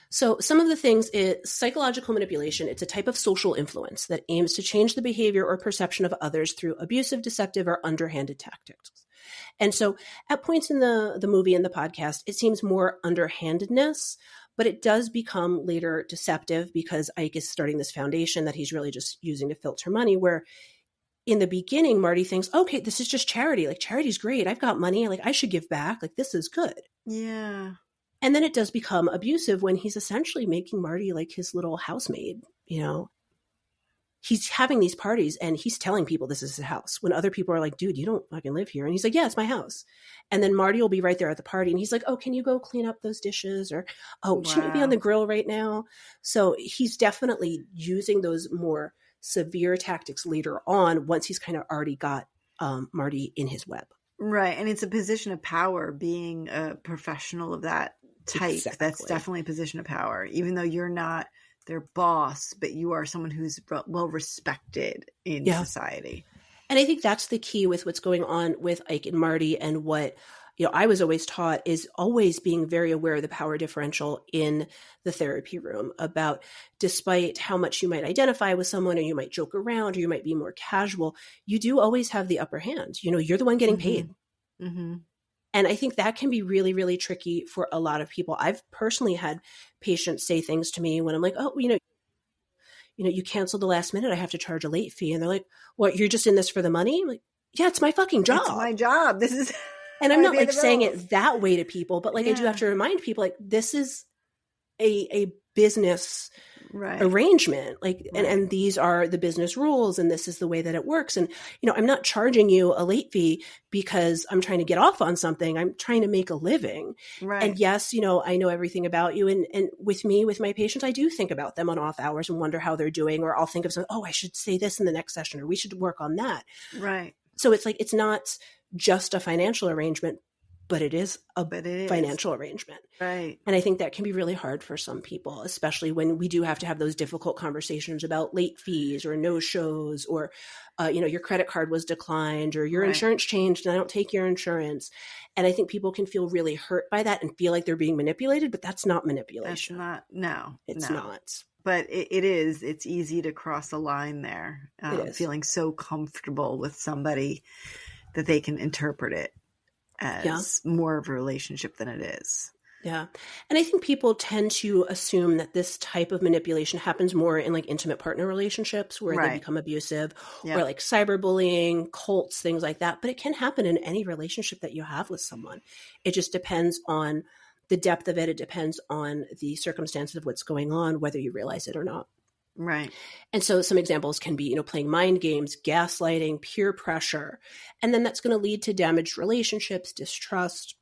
A: So some of the things is psychological manipulation. It's a type of social influence that aims to change the behavior or perception of others through abusive, deceptive, or underhanded tactics. And so at points in the movie and the podcast, it seems more underhandedness, but it does become later deceptive because Ike is starting this foundation that he's really just using to filter money, where in the beginning, Marty thinks, okay, this is just charity. Like, charity's great. I've got money. Like, I should give back. Like, this is good.
B: Yeah.
A: And then it does become abusive when he's essentially making Marty like his little housemaid. He's having these parties and he's telling people this is his house when other people are like, dude, you don't fucking live here. And he's like, yeah, it's my house. And then Marty will be right there at the party and he's like, oh, can you go clean up those dishes? Or, oh, shouldn't we be on the grill right now? So he's definitely using those more severe tactics later on once he's kind of already got Marty in his web.
B: Right. And it's a position of power being a professional of that type.
A: Exactly.
B: That's definitely a position of power, even though you're not their boss, but you are someone who's well respected in society.
A: And I think that's the key with what's going on with Ike and Marty, and what I was always taught is always being very aware of the power differential in the therapy room, about despite how much you might identify with someone or you might joke around or you might be more casual, you do always have the upper hand. You're the one getting paid.
B: Mm-hmm.
A: And I think that can be really, really tricky for a lot of people. I've personally had patients say things to me when I'm like, oh, you canceled the last minute. I have to charge a late fee. And they're like, what, you're just in this for the money? I'm like, yeah, it's my fucking job.
B: It's my job. This is,
A: and I'm not like saying it that way to people, but like I do have to remind people, like, this is a business arrangement, like, and these are the business rules, and this is the way that it works. And, I'm not charging you a late fee because I'm trying to get off on something. I'm trying to make a living. Right. And yes, I know everything about you. And with my patients, I do think about them on off hours and wonder how they're doing, or I'll think of something, oh, I should say this in the next session, or we should work on that. Right. So it's like, it's not just a financial arrangement, but it is a financial arrangement. Right. And I think that can be really hard for some people, especially when we do have to have those difficult conversations about late fees or no shows, or, your credit card was declined, or your insurance changed and I don't take your insurance. And I think people can feel really hurt by that and feel like they're being manipulated, but that's not manipulation. It's not.
B: But it's easy to cross a line there, feeling so comfortable with somebody that they can interpret it as more of a relationship than it is.
A: Yeah. And I think people tend to assume that this type of manipulation happens more in like intimate partner relationships where they become abusive, or like cyberbullying, cults, things like that. But it can happen in any relationship that you have with someone. It just depends on the depth of it. It depends on the circumstances of what's going on, whether you realize it or not.
B: Right.
A: And so some examples can be, playing mind games, gaslighting, peer pressure. And then that's going to lead to damaged relationships, distrust,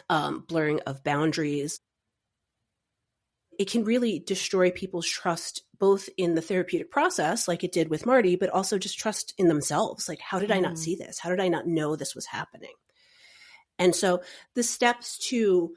A: blurring of boundaries. It can really destroy people's trust, both in the therapeutic process, like it did with Marty, but also just trust in themselves. Like, how did I not see this? How did I not know this was happening? And so the steps to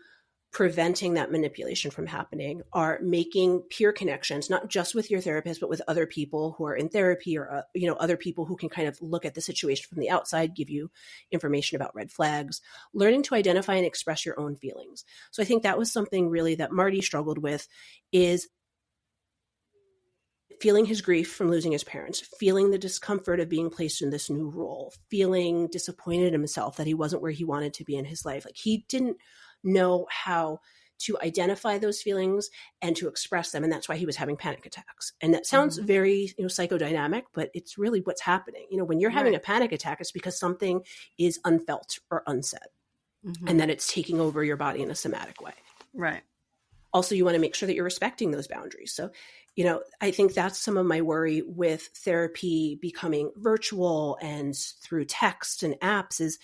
A: preventing that manipulation from happening are making peer connections, not just with your therapist, but with other people who are in therapy, or, other people who can kind of look at the situation from the outside, give you information about red flags, learning to identify and express your own feelings. So I think that was something really that Marty struggled with, is feeling his grief from losing his parents, feeling the discomfort of being placed in this new role, feeling disappointed in himself that he wasn't where he wanted to be in his life. Like he didn't know how to identify those feelings and to express them. And that's why he was having panic attacks. And that sounds very, psychodynamic, but it's really what's happening. When you're having a panic attack, it's because something is unfelt or unsaid, and then it's taking over your body in a somatic way.
B: Right.
A: Also, you want to make sure that you're respecting those boundaries. So, I think that's some of my worry with therapy becoming virtual and through text and apps is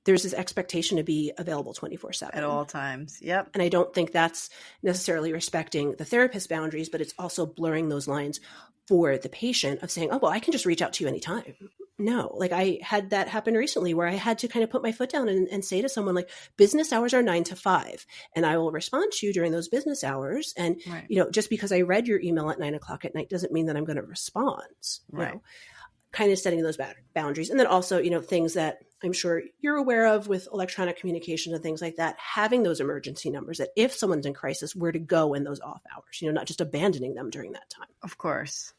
A: there's this expectation to be available 24/7.
B: At all times. Yep.
A: And I don't think that's necessarily respecting the therapist's boundaries, but it's also blurring those lines for the patient of saying, oh, well, I can just reach out to you anytime. No, like I had that happen recently where I had to kind of put my foot down and say to someone like, business hours are 9 to 5, and I will respond to you during those business hours. And, just because I read your email at 9 o'clock at night doesn't mean that I'm going to respond.
B: Right.
A: Kind of setting those boundaries. And then also, things that I'm sure you're aware of with electronic communication and things like that, having those emergency numbers that if someone's in crisis, where to go in those off hours, not just abandoning them during that time.
B: Of course.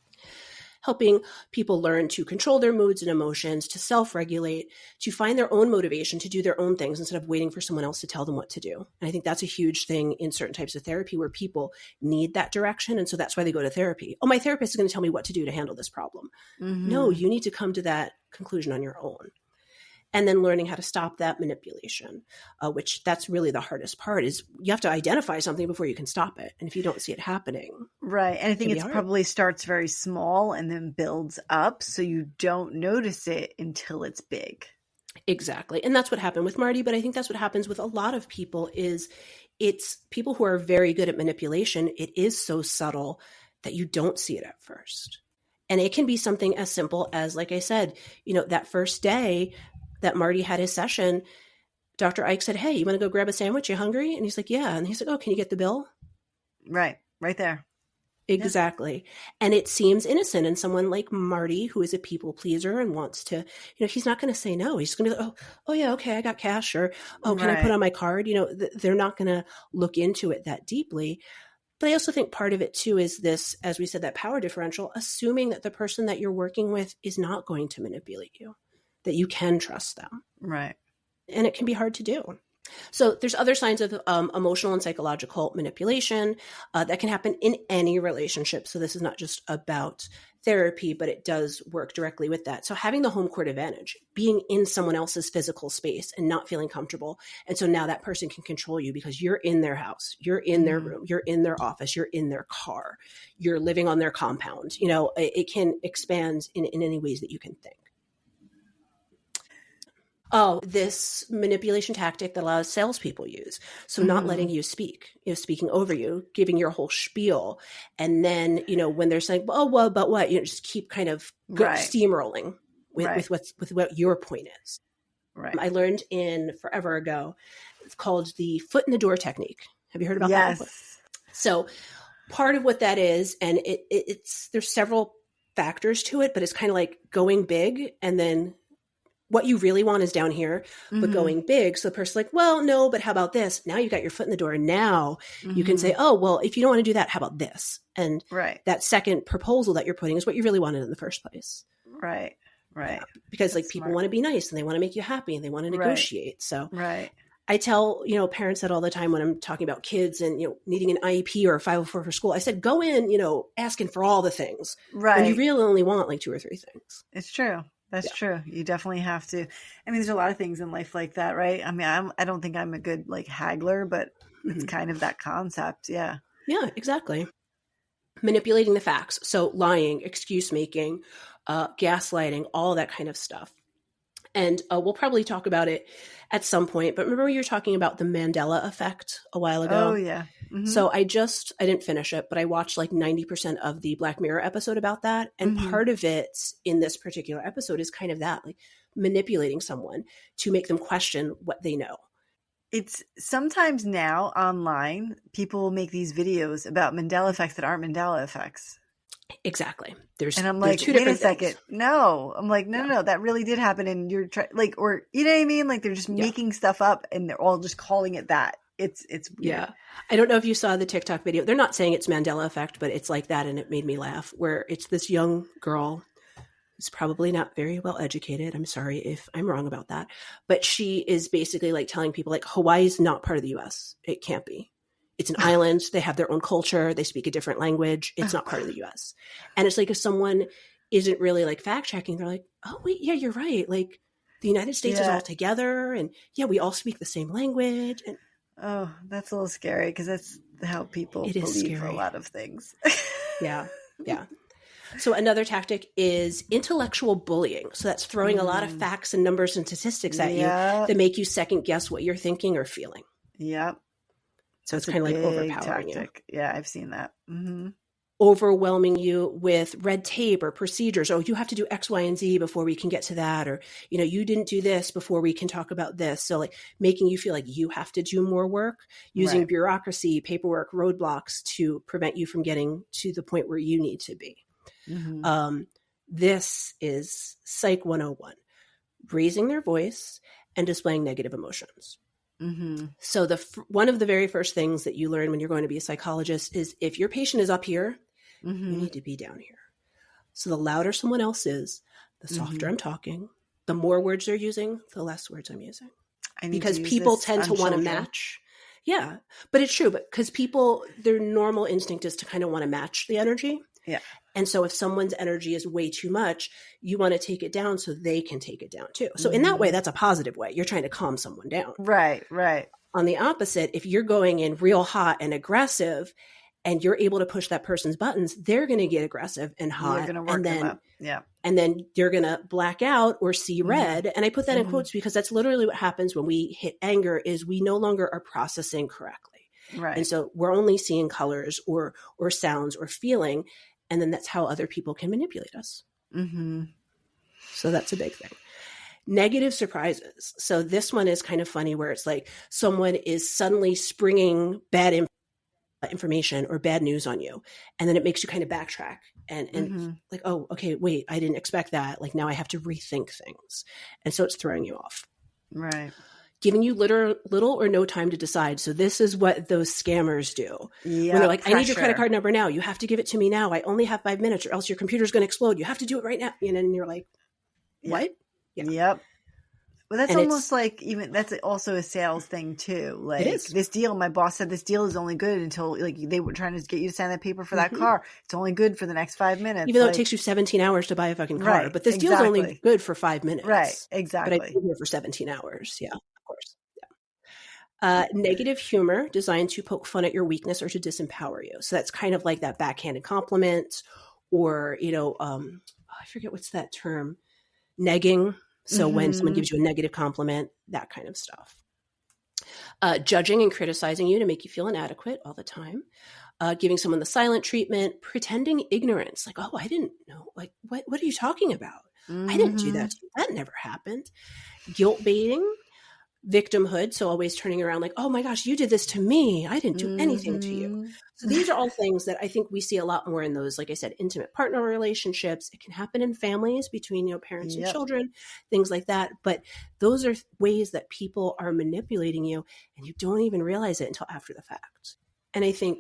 A: Helping people learn to control their moods and emotions, to self-regulate, to find their own motivation, to do their own things instead of waiting for someone else to tell them what to do. And I think that's a huge thing in certain types of therapy where people need that direction. And so that's why they go to therapy. Oh, my therapist is going to tell me what to do to handle this problem. No, you need to come to that conclusion on your own. And then learning how to stop that manipulation, which that's really the hardest part is you have to identify something before you can stop it. And if you don't see it happening.
B: Right. And I think it probably starts very small and then builds up. So you don't notice it until it's big.
A: Exactly. And that's what happened with Marty. But I think that's what happens with a lot of people is it's people who are very good at manipulation. It is so subtle that you don't see it at first. And it can be something as simple as, like I said, that first day that Marty had his session, Dr. Ike said, hey, you want to go grab a sandwich? You hungry? And he's like, yeah. And he's like, oh, can you get the bill?
B: Right. Right there.
A: Exactly. Yeah. And it seems innocent. And someone like Marty, who is a people pleaser and wants to, he's not going to say no. He's going to be like, oh yeah, okay, I got cash. Or, oh, can I put on my card? They're not going to look into it that deeply. But I also think part of it too is this, as we said, that power differential, assuming that the person that you're working with is not going to manipulate you, that you can trust them.
B: Right.
A: And it can be hard to do. So there's other signs of emotional and psychological manipulation that can happen in any relationship. So this is not just about therapy, but it does work directly with that. So having the home court advantage, being in someone else's physical space and not feeling comfortable. And so now that person can control you because you're in their house, you're in their room, you're in their office, you're in their car, you're living on their compound. It can expand in any ways that you can think. Oh, this manipulation tactic that a lot of salespeople use. So not letting you speak, speaking over you, giving your whole spiel. And then, when they're saying, oh, well, but what, just keep kind of steamrolling with what your point is.
B: Right.
A: I learned forever ago, it's called the foot in the door technique. Have you heard about that?
B: Yes.
A: So part of what that is, and there's several factors to it, but it's kind of like going big and then what you really want is down here, but going big. So the person's like, well, no, but how about this? Now you've got your foot in the door. And now you can say, oh, well, if you don't want to do that, how about this? And that second proposal that you're putting is what you really wanted in the first place.
B: Right. Right.
A: Yeah. Because that's people want to be nice and they want to make you happy and they want to negotiate. So
B: I
A: tell, parents that all the time when I'm talking about kids and, needing an IEP or a 504 for school, I said, go in, asking for all the things.
B: Right.
A: And you really only want like 2 or 3 things.
B: It's true. That's true. You definitely have to. I mean, there's a lot of things in life like that, right? I mean, I don't think I'm a good haggler, but it's kind of that concept. Yeah.
A: Yeah, exactly. Manipulating the facts. So lying, excuse making, gaslighting, all that kind of stuff. And we'll probably talk about it at some point. But remember you were talking about the Mandela effect a while ago?
B: Oh, yeah. Mm-hmm.
A: So I didn't finish it, but I watched 90% of the Black Mirror episode about that. And part of it in this particular episode is kind of that, manipulating someone to make them question what they know.
B: It's sometimes now online, people make these videos about Mandela effects that aren't Mandela effects.
A: Exactly.
B: And I'm like, wait a second. Things. No. I'm like, no, that really did happen. And you're or you know what I mean? They're just making stuff up and they're all just calling it that. it's weird.
A: Yeah. I don't know if you saw the TikTok video. They're not saying it's Mandela effect, but it's like that. And it made me laugh, where it's this young girl who's probably not very well educated. I'm sorry if I'm wrong about that. But she is basically like telling people like Hawaii is not part of the US. It can't be. It's an island. They have their own culture. They speak a different language. It's not part of the US. And it's like if someone isn't really like fact checking, they're like, oh, wait, yeah, you're right. Like the United States is all together. And yeah, we all speak the same language. And
B: oh, that's a little scary because that's how people believe a lot of things.
A: Yeah. Yeah. So another tactic is intellectual bullying. So that's throwing a lot of facts and numbers and statistics at you that make you second guess what you're thinking or feeling.
B: Yep.
A: So it's kind of like overpowering
B: tactic. You. Yeah, I've seen that. Mm-hmm.
A: Overwhelming you with red tape or procedures. Oh, you have to do X, Y, and Z before we can get to that. Or, you didn't do this before we can talk about this. So like making you feel like you have to do more work, using bureaucracy, paperwork, roadblocks to prevent you from getting to the point where you need to be. Mm-hmm. This is Psych 101, raising their voice and displaying negative emotions. Mm-hmm. So one of the very first things that you learn when you're going to be a psychologist is if your patient is up here, you need to be down here. So the louder someone else is, the softer I'm talking, the more words they're using, the less words I'm using. Because people tend to want to match. Yeah, but it's true. But because people, their normal instinct is to kind of want to match the energy. Yeah. And so if someone's energy is way too much, you want to take it down so they can take it down too. So in that way, that's a positive way. You're trying to calm someone down.
B: Right, right.
A: On the opposite, if you're going in real hot and aggressive and you're able to push that person's buttons, they're going to get aggressive and hot.
B: You're going to work them up. Yeah.
A: And then you're going to black out or see red. And I put that in quotes because that's literally what happens when we hit anger is we no longer are processing correctly. Right. And so we're only seeing colors or sounds or feeling. And then that's how other people can manipulate us. Mm-hmm. So that's a big thing. Negative surprises. So this one is kind of funny where it's like someone is suddenly springing bad information or bad news on you. And then it makes you kind of backtrack and like, oh, okay, wait, I didn't expect that. Like now I have to rethink things. And so it's throwing you off.
B: Right.
A: Giving you little or no time to decide. So this is what those scammers do. Yeah, when they're like, pressure. I need your credit card number now. You have to give it to me now. I only have 5 minutes or else your computer's going to explode. You have to do it right now. And you're like, what?
B: Yeah. Yep. Well, that's almost like that's also a sales thing too. Like this deal, my boss said this deal is only good until like they were trying to get you to sign that paper for that car. It's only good for the next 5 minutes.
A: Even though it takes you 17 hours to buy a fucking car. Right, but this deal is only good for 5 minutes.
B: Right. Exactly.
A: But I've been here for 17 hours. Yeah, of course. Yeah. Negative humor designed to poke fun at your weakness or to disempower you. So that's kind of like that backhanded compliment or, I forget what's that term, negging. So when someone gives you a negative compliment, that kind of stuff. Judging and criticizing you to make you feel inadequate all the time. Giving someone the silent treatment, pretending ignorance. Like, oh, I didn't know. Like, what are you talking about? I didn't do that. That never happened. Guilt baiting. Victimhood. So always turning around like, oh my gosh, you did this to me. I didn't do anything to you. So these are all things that I think we see a lot more in those, like I said, intimate partner relationships. It can happen in families between, parents and children, things like that. But those are ways that people are manipulating you and you don't even realize it until after the fact. And I think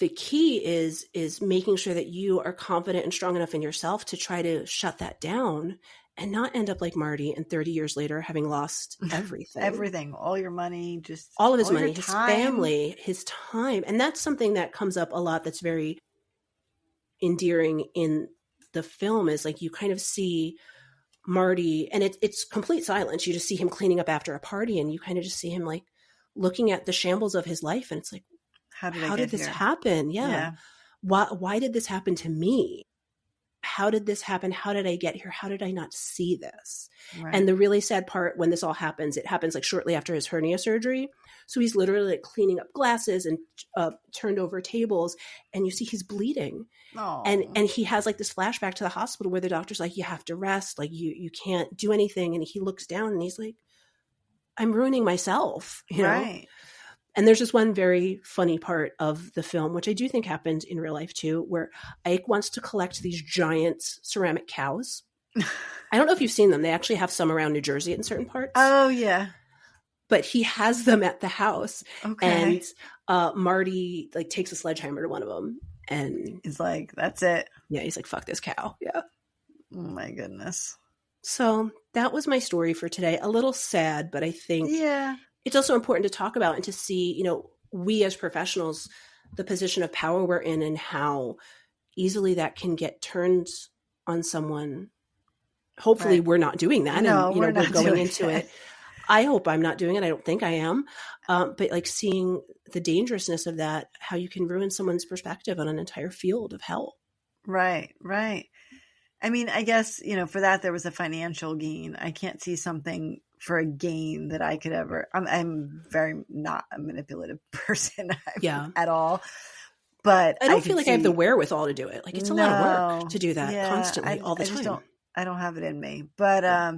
A: the key is making sure that you are confident and strong enough in yourself to try to shut that down and not end up like Marty and 30 years later having lost everything.
B: Everything. All your money, just
A: all of his money, his family, his time. And that's something that comes up a lot that's very endearing in the film is like you kind of see Marty and it's complete silence. You just see him cleaning up after a party and you kind of just see him like looking at the shambles of his life. And it's like, how did this happen? Yeah. Why did this happen to me? How did this happen? How did I get here? How did I not see this? Right. And the really sad part when this all happens, it happens like shortly after his hernia surgery. So he's literally like cleaning up glasses and turned over tables and you see he's bleeding. Aww. And he has like this flashback to the hospital where the doctor's like, you have to rest. Like you can't do anything. And he looks down and he's like, I'm ruining myself, you know? Right. And there's just one very funny part of the film, which I do think happened in real life too, where Ike wants to collect these giant ceramic cows. I don't know if you've seen them. They actually have some around New Jersey in certain parts.
B: Oh, yeah.
A: but he has them at the house.
B: Okay.
A: And Marty like takes a sledgehammer to one of them, and
B: He's like, that's it.
A: yeah, he's like, fuck this cow. Yeah.
B: Oh my goodness.
A: So that was my story for today. A little sad, but I think it's also important to talk about and to see, you know, we as professionals, the position of power we're in and how easily that can get turned on someone. Hopefully we're not doing that.
B: No,
A: and, you know,
B: we're
A: going into it. I hope I'm not doing it. I don't think I am. But like seeing the dangerousness of that, how you can ruin someone's perspective on an entire field of hell.
B: Right. I mean, I guess, you know, for that, there was a financial gain. I can't see something for a gain that I could ever, I'm very not a manipulative person at all. But
A: I don't feel like I have the wherewithal to do it. Like it's a lot of work to do that constantly all the time.
B: I don't have it in me, but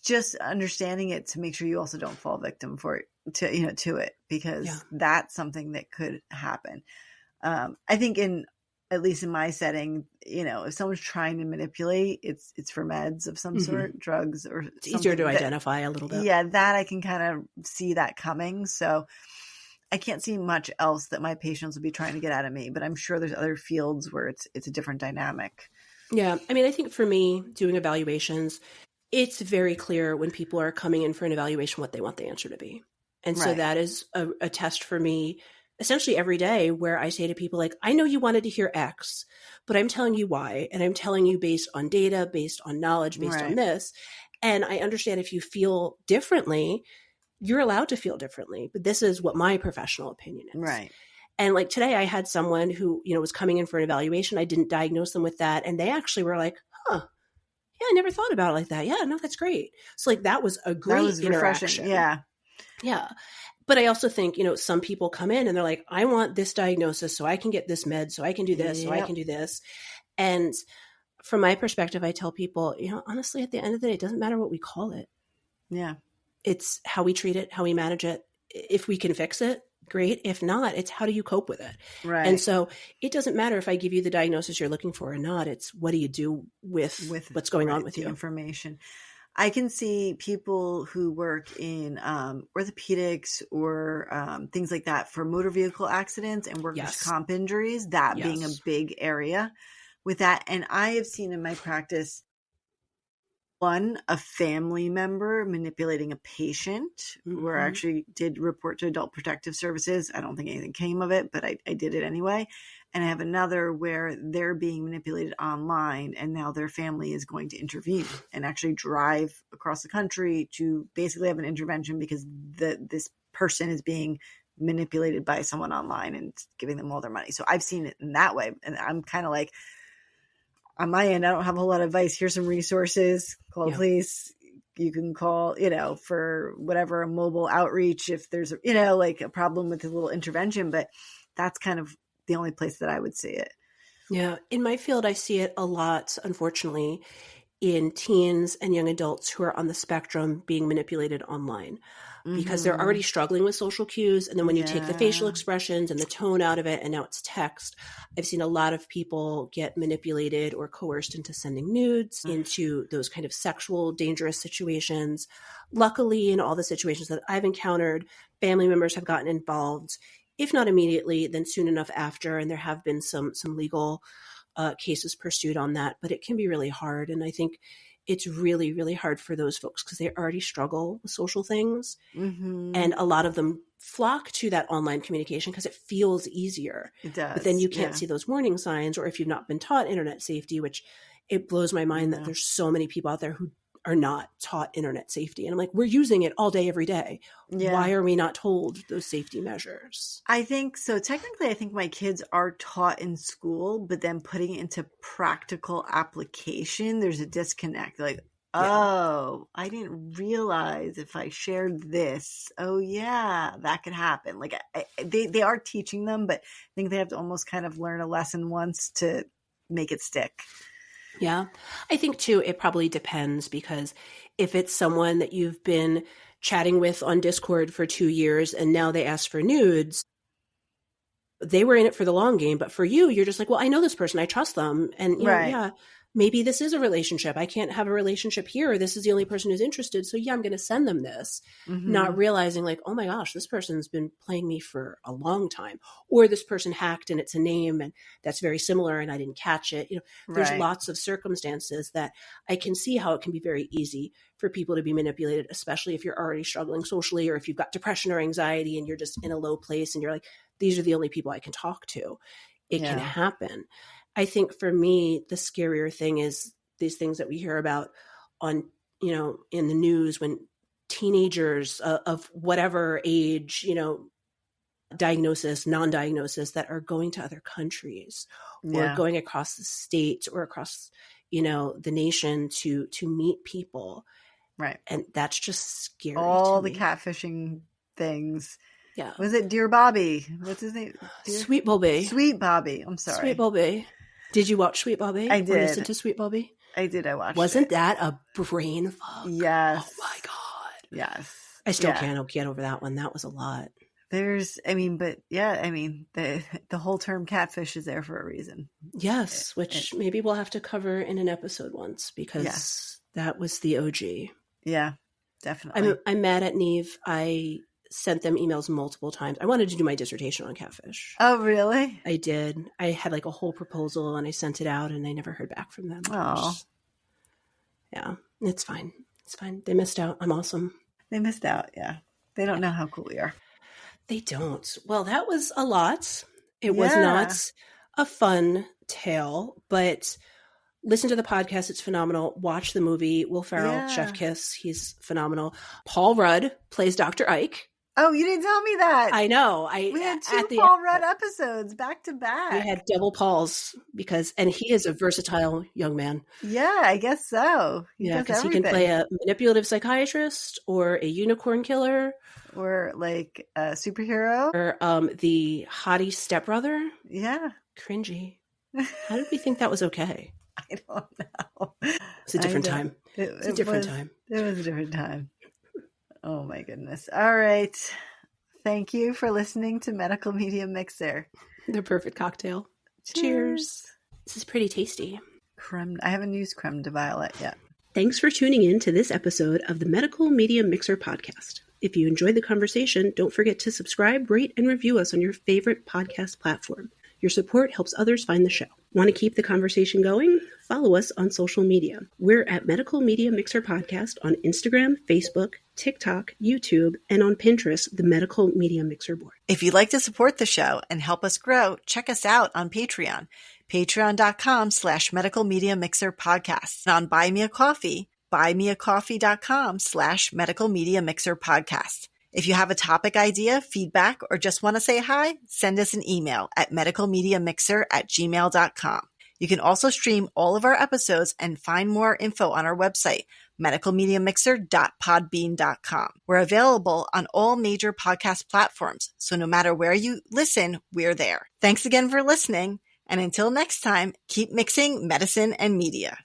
B: just understanding it to make sure you also don't fall victim to it, because that's something that could happen. I think at least in my setting, you know, if someone's trying to manipulate, it's for meds of some sort, drugs, or
A: it's easier to identify a little bit.
B: Yeah, that I can kind of see that coming. So I can't see much else that my patients would be trying to get out of me, but I'm sure there's other fields where it's a different dynamic.
A: Yeah. I mean, I think for me, doing evaluations, it's very clear when people are coming in for an evaluation what they want the answer to be. And so that is a test for me essentially every day, where I say to people, like, I know you wanted to hear X, but I'm telling you Y, and I'm telling you based on data, based on knowledge, based on this. And I understand if you feel differently, you're allowed to feel differently, but this is what my professional opinion is.
B: Right.
A: And like today I had someone who, you know, was coming in for an evaluation. I didn't diagnose them with that. And they actually were like, yeah, I never thought about it like that. Yeah, no, that's great. So like that was a great interaction.
B: Refreshing.
A: Yeah. But I also think, you know, some people come in and they're like, I want this diagnosis so I can get this med, so I can do this, so I can do this. And from my perspective, I tell people, you know, honestly, at the end of the day, it doesn't matter what we call it.
B: Yeah.
A: It's how we treat it, how we manage it. If we can fix it, great. If not, it's how do you cope with it?
B: Right.
A: And so it doesn't matter if I give you the diagnosis you're looking for or not. It's what do you do with what's going on with
B: the
A: you?
B: Information. I can see people who work in orthopedics or things like that for motor vehicle accidents and workers' comp injuries, that being a big area with that. And I have seen in my practice, a family member manipulating a patient, where I actually did report to Adult Protective Services. I don't think anything came of it, but I did it anyway. And I have another where they're being manipulated online, and now their family is going to intervene and actually drive across the country to basically have an intervention because this person is being manipulated by someone online and giving them all their money. So I've seen it in that way. And I'm kind of like, on my end, I don't have a whole lot of advice. Here's some resources. Call police. You can call, you know, for whatever, a mobile outreach if there's, you know, like a problem with a little intervention. But that's kind of the only place that I would see it.
A: Yeah. In my field, I see it a lot, unfortunately, in teens and young adults who are on the spectrum being manipulated online because they're already struggling with social cues. And then when you take the facial expressions and the tone out of it, and now it's text, I've seen a lot of people get manipulated or coerced into sending nudes, into those kind of sexual, dangerous situations. Luckily, in all the situations that I've encountered, family members have gotten involved, if not immediately, then soon enough after. And there have been some legal cases pursued on that, but it can be really hard. And I think it's really, really hard for those folks because they already struggle with social things. And a lot of them flock to that online communication because it feels easier.
B: It does.
A: But then you can't see those warning signs, or if you've not been taught internet safety, which it blows my mind that there's so many people out there who are not taught internet safety. And I'm like, we're using it all day, every day. Why are we not told those safety measures?
B: I think so. Technically, I think my kids are taught in school, but then putting it into practical application, there's a disconnect. Like, oh, I didn't realize if I shared this, that could happen. Like they are teaching them, but I think they have to almost kind of learn a lesson once to make it stick.
A: Yeah. I think too, it probably depends, because if it's someone that you've been chatting with on Discord for 2 years and now they ask for nudes, they were in it for the long game. But for you, you're just like, well, I know this person. I trust them. And, you know,
B: Right.
A: yeah, maybe this is a relationship. I can't have a relationship here. This is the only person who's interested. So yeah, I'm going to send them this, not realizing like, oh my gosh, this person's been playing me for a long time, or this person hacked and it's a name and that's very similar and I didn't catch it. You know, there's
B: Right.
A: lots of circumstances that I can see how it can be very easy for people to be manipulated, especially if you're already struggling socially, or if you've got depression or anxiety and you're just in a low place and you're like, these are the only people I can talk to. It can happen. I think for me, the scarier thing is these things that we hear about on, you know, in the news when teenagers of whatever age, you know, diagnosis, non-diagnosis, that are going to other countries or going across the states or across, you know, the nation to meet people.
B: Right.
A: And that's just scary.
B: All
A: to
B: the
A: me.
B: catfishing things.
A: Yeah.
B: Was it Dear Bobby? What's his name?
A: Sweet Bobby.
B: Sweet Bobby. I'm sorry.
A: Sweet Bobby. Did you watch Sweet Bobby?
B: I did.
A: Or listen to Sweet Bobby?
B: I did. I watched
A: Wasn't
B: it.
A: that a brain fuck?
B: Yes.
A: Oh my God.
B: Yes.
A: I still can't get over that one. That was a lot.
B: There's, I mean, but yeah, I mean, the whole term catfish is there for a reason.
A: Yes, which maybe we'll have to cover in an episode once because that was the OG.
B: Yeah, definitely.
A: I'm mad at Neve. I sent them emails multiple times. I wanted to do my dissertation on catfish.
B: Oh, really?
A: I did. I had like a whole proposal and I sent it out and I never heard back from them.
B: Oh.
A: Yeah, it's fine. It's fine. They missed out. I'm awesome.
B: They missed out. Yeah. They don't know how cool we are.
A: They don't. Well, that was a lot. It was not a fun tale, but listen to the podcast. It's phenomenal. Watch the movie. Will Ferrell, Chef Kiss. He's phenomenal. Paul Rudd plays Dr. Ike.
B: Oh, you didn't tell me that.
A: I know.
B: We had two Paul Rudd episodes back to back.
A: We had double Pauls and he is a versatile young man.
B: Yeah, I guess so.
A: Because he can play a manipulative psychiatrist or a unicorn killer.
B: Or like a superhero.
A: Or the hottie stepbrother.
B: Yeah.
A: Cringy. How did we think that was okay?
B: I don't know.
A: It's a different time. It's a different time.
B: It was a different time. Oh my goodness. All right. Thank you for listening to Medical Media Mixer.
A: The perfect cocktail. Cheers. This is pretty tasty.
B: I haven't used creme de violet yet.
A: Thanks for tuning in to this episode of the Medical Media Mixer podcast. If you enjoyed the conversation, don't forget to subscribe, rate, and review us on your favorite podcast platform. Your support helps others find the show. Want to keep the conversation going? Follow us on social media. We're at Medical Media Mixer Podcast on Instagram, Facebook, TikTok, YouTube, and on Pinterest, the Medical Media Mixer board.
B: If you'd like to support the show and help us grow, check us out on Patreon. Patreon.com/Medical Media Mixer Podcast. And on Buy Me a Coffee, buymeacoffee.com/Medical Media Mixer Podcast. If you have a topic idea, feedback, or just want to say hi, send us an email at medicalmediamixer@gmail.com. You can also stream all of our episodes and find more info on our website, medicalmediamixer.podbean.com. We're available on all major podcast platforms, so no matter where you listen, we're there. Thanks again for listening, and until next time, keep mixing medicine and media.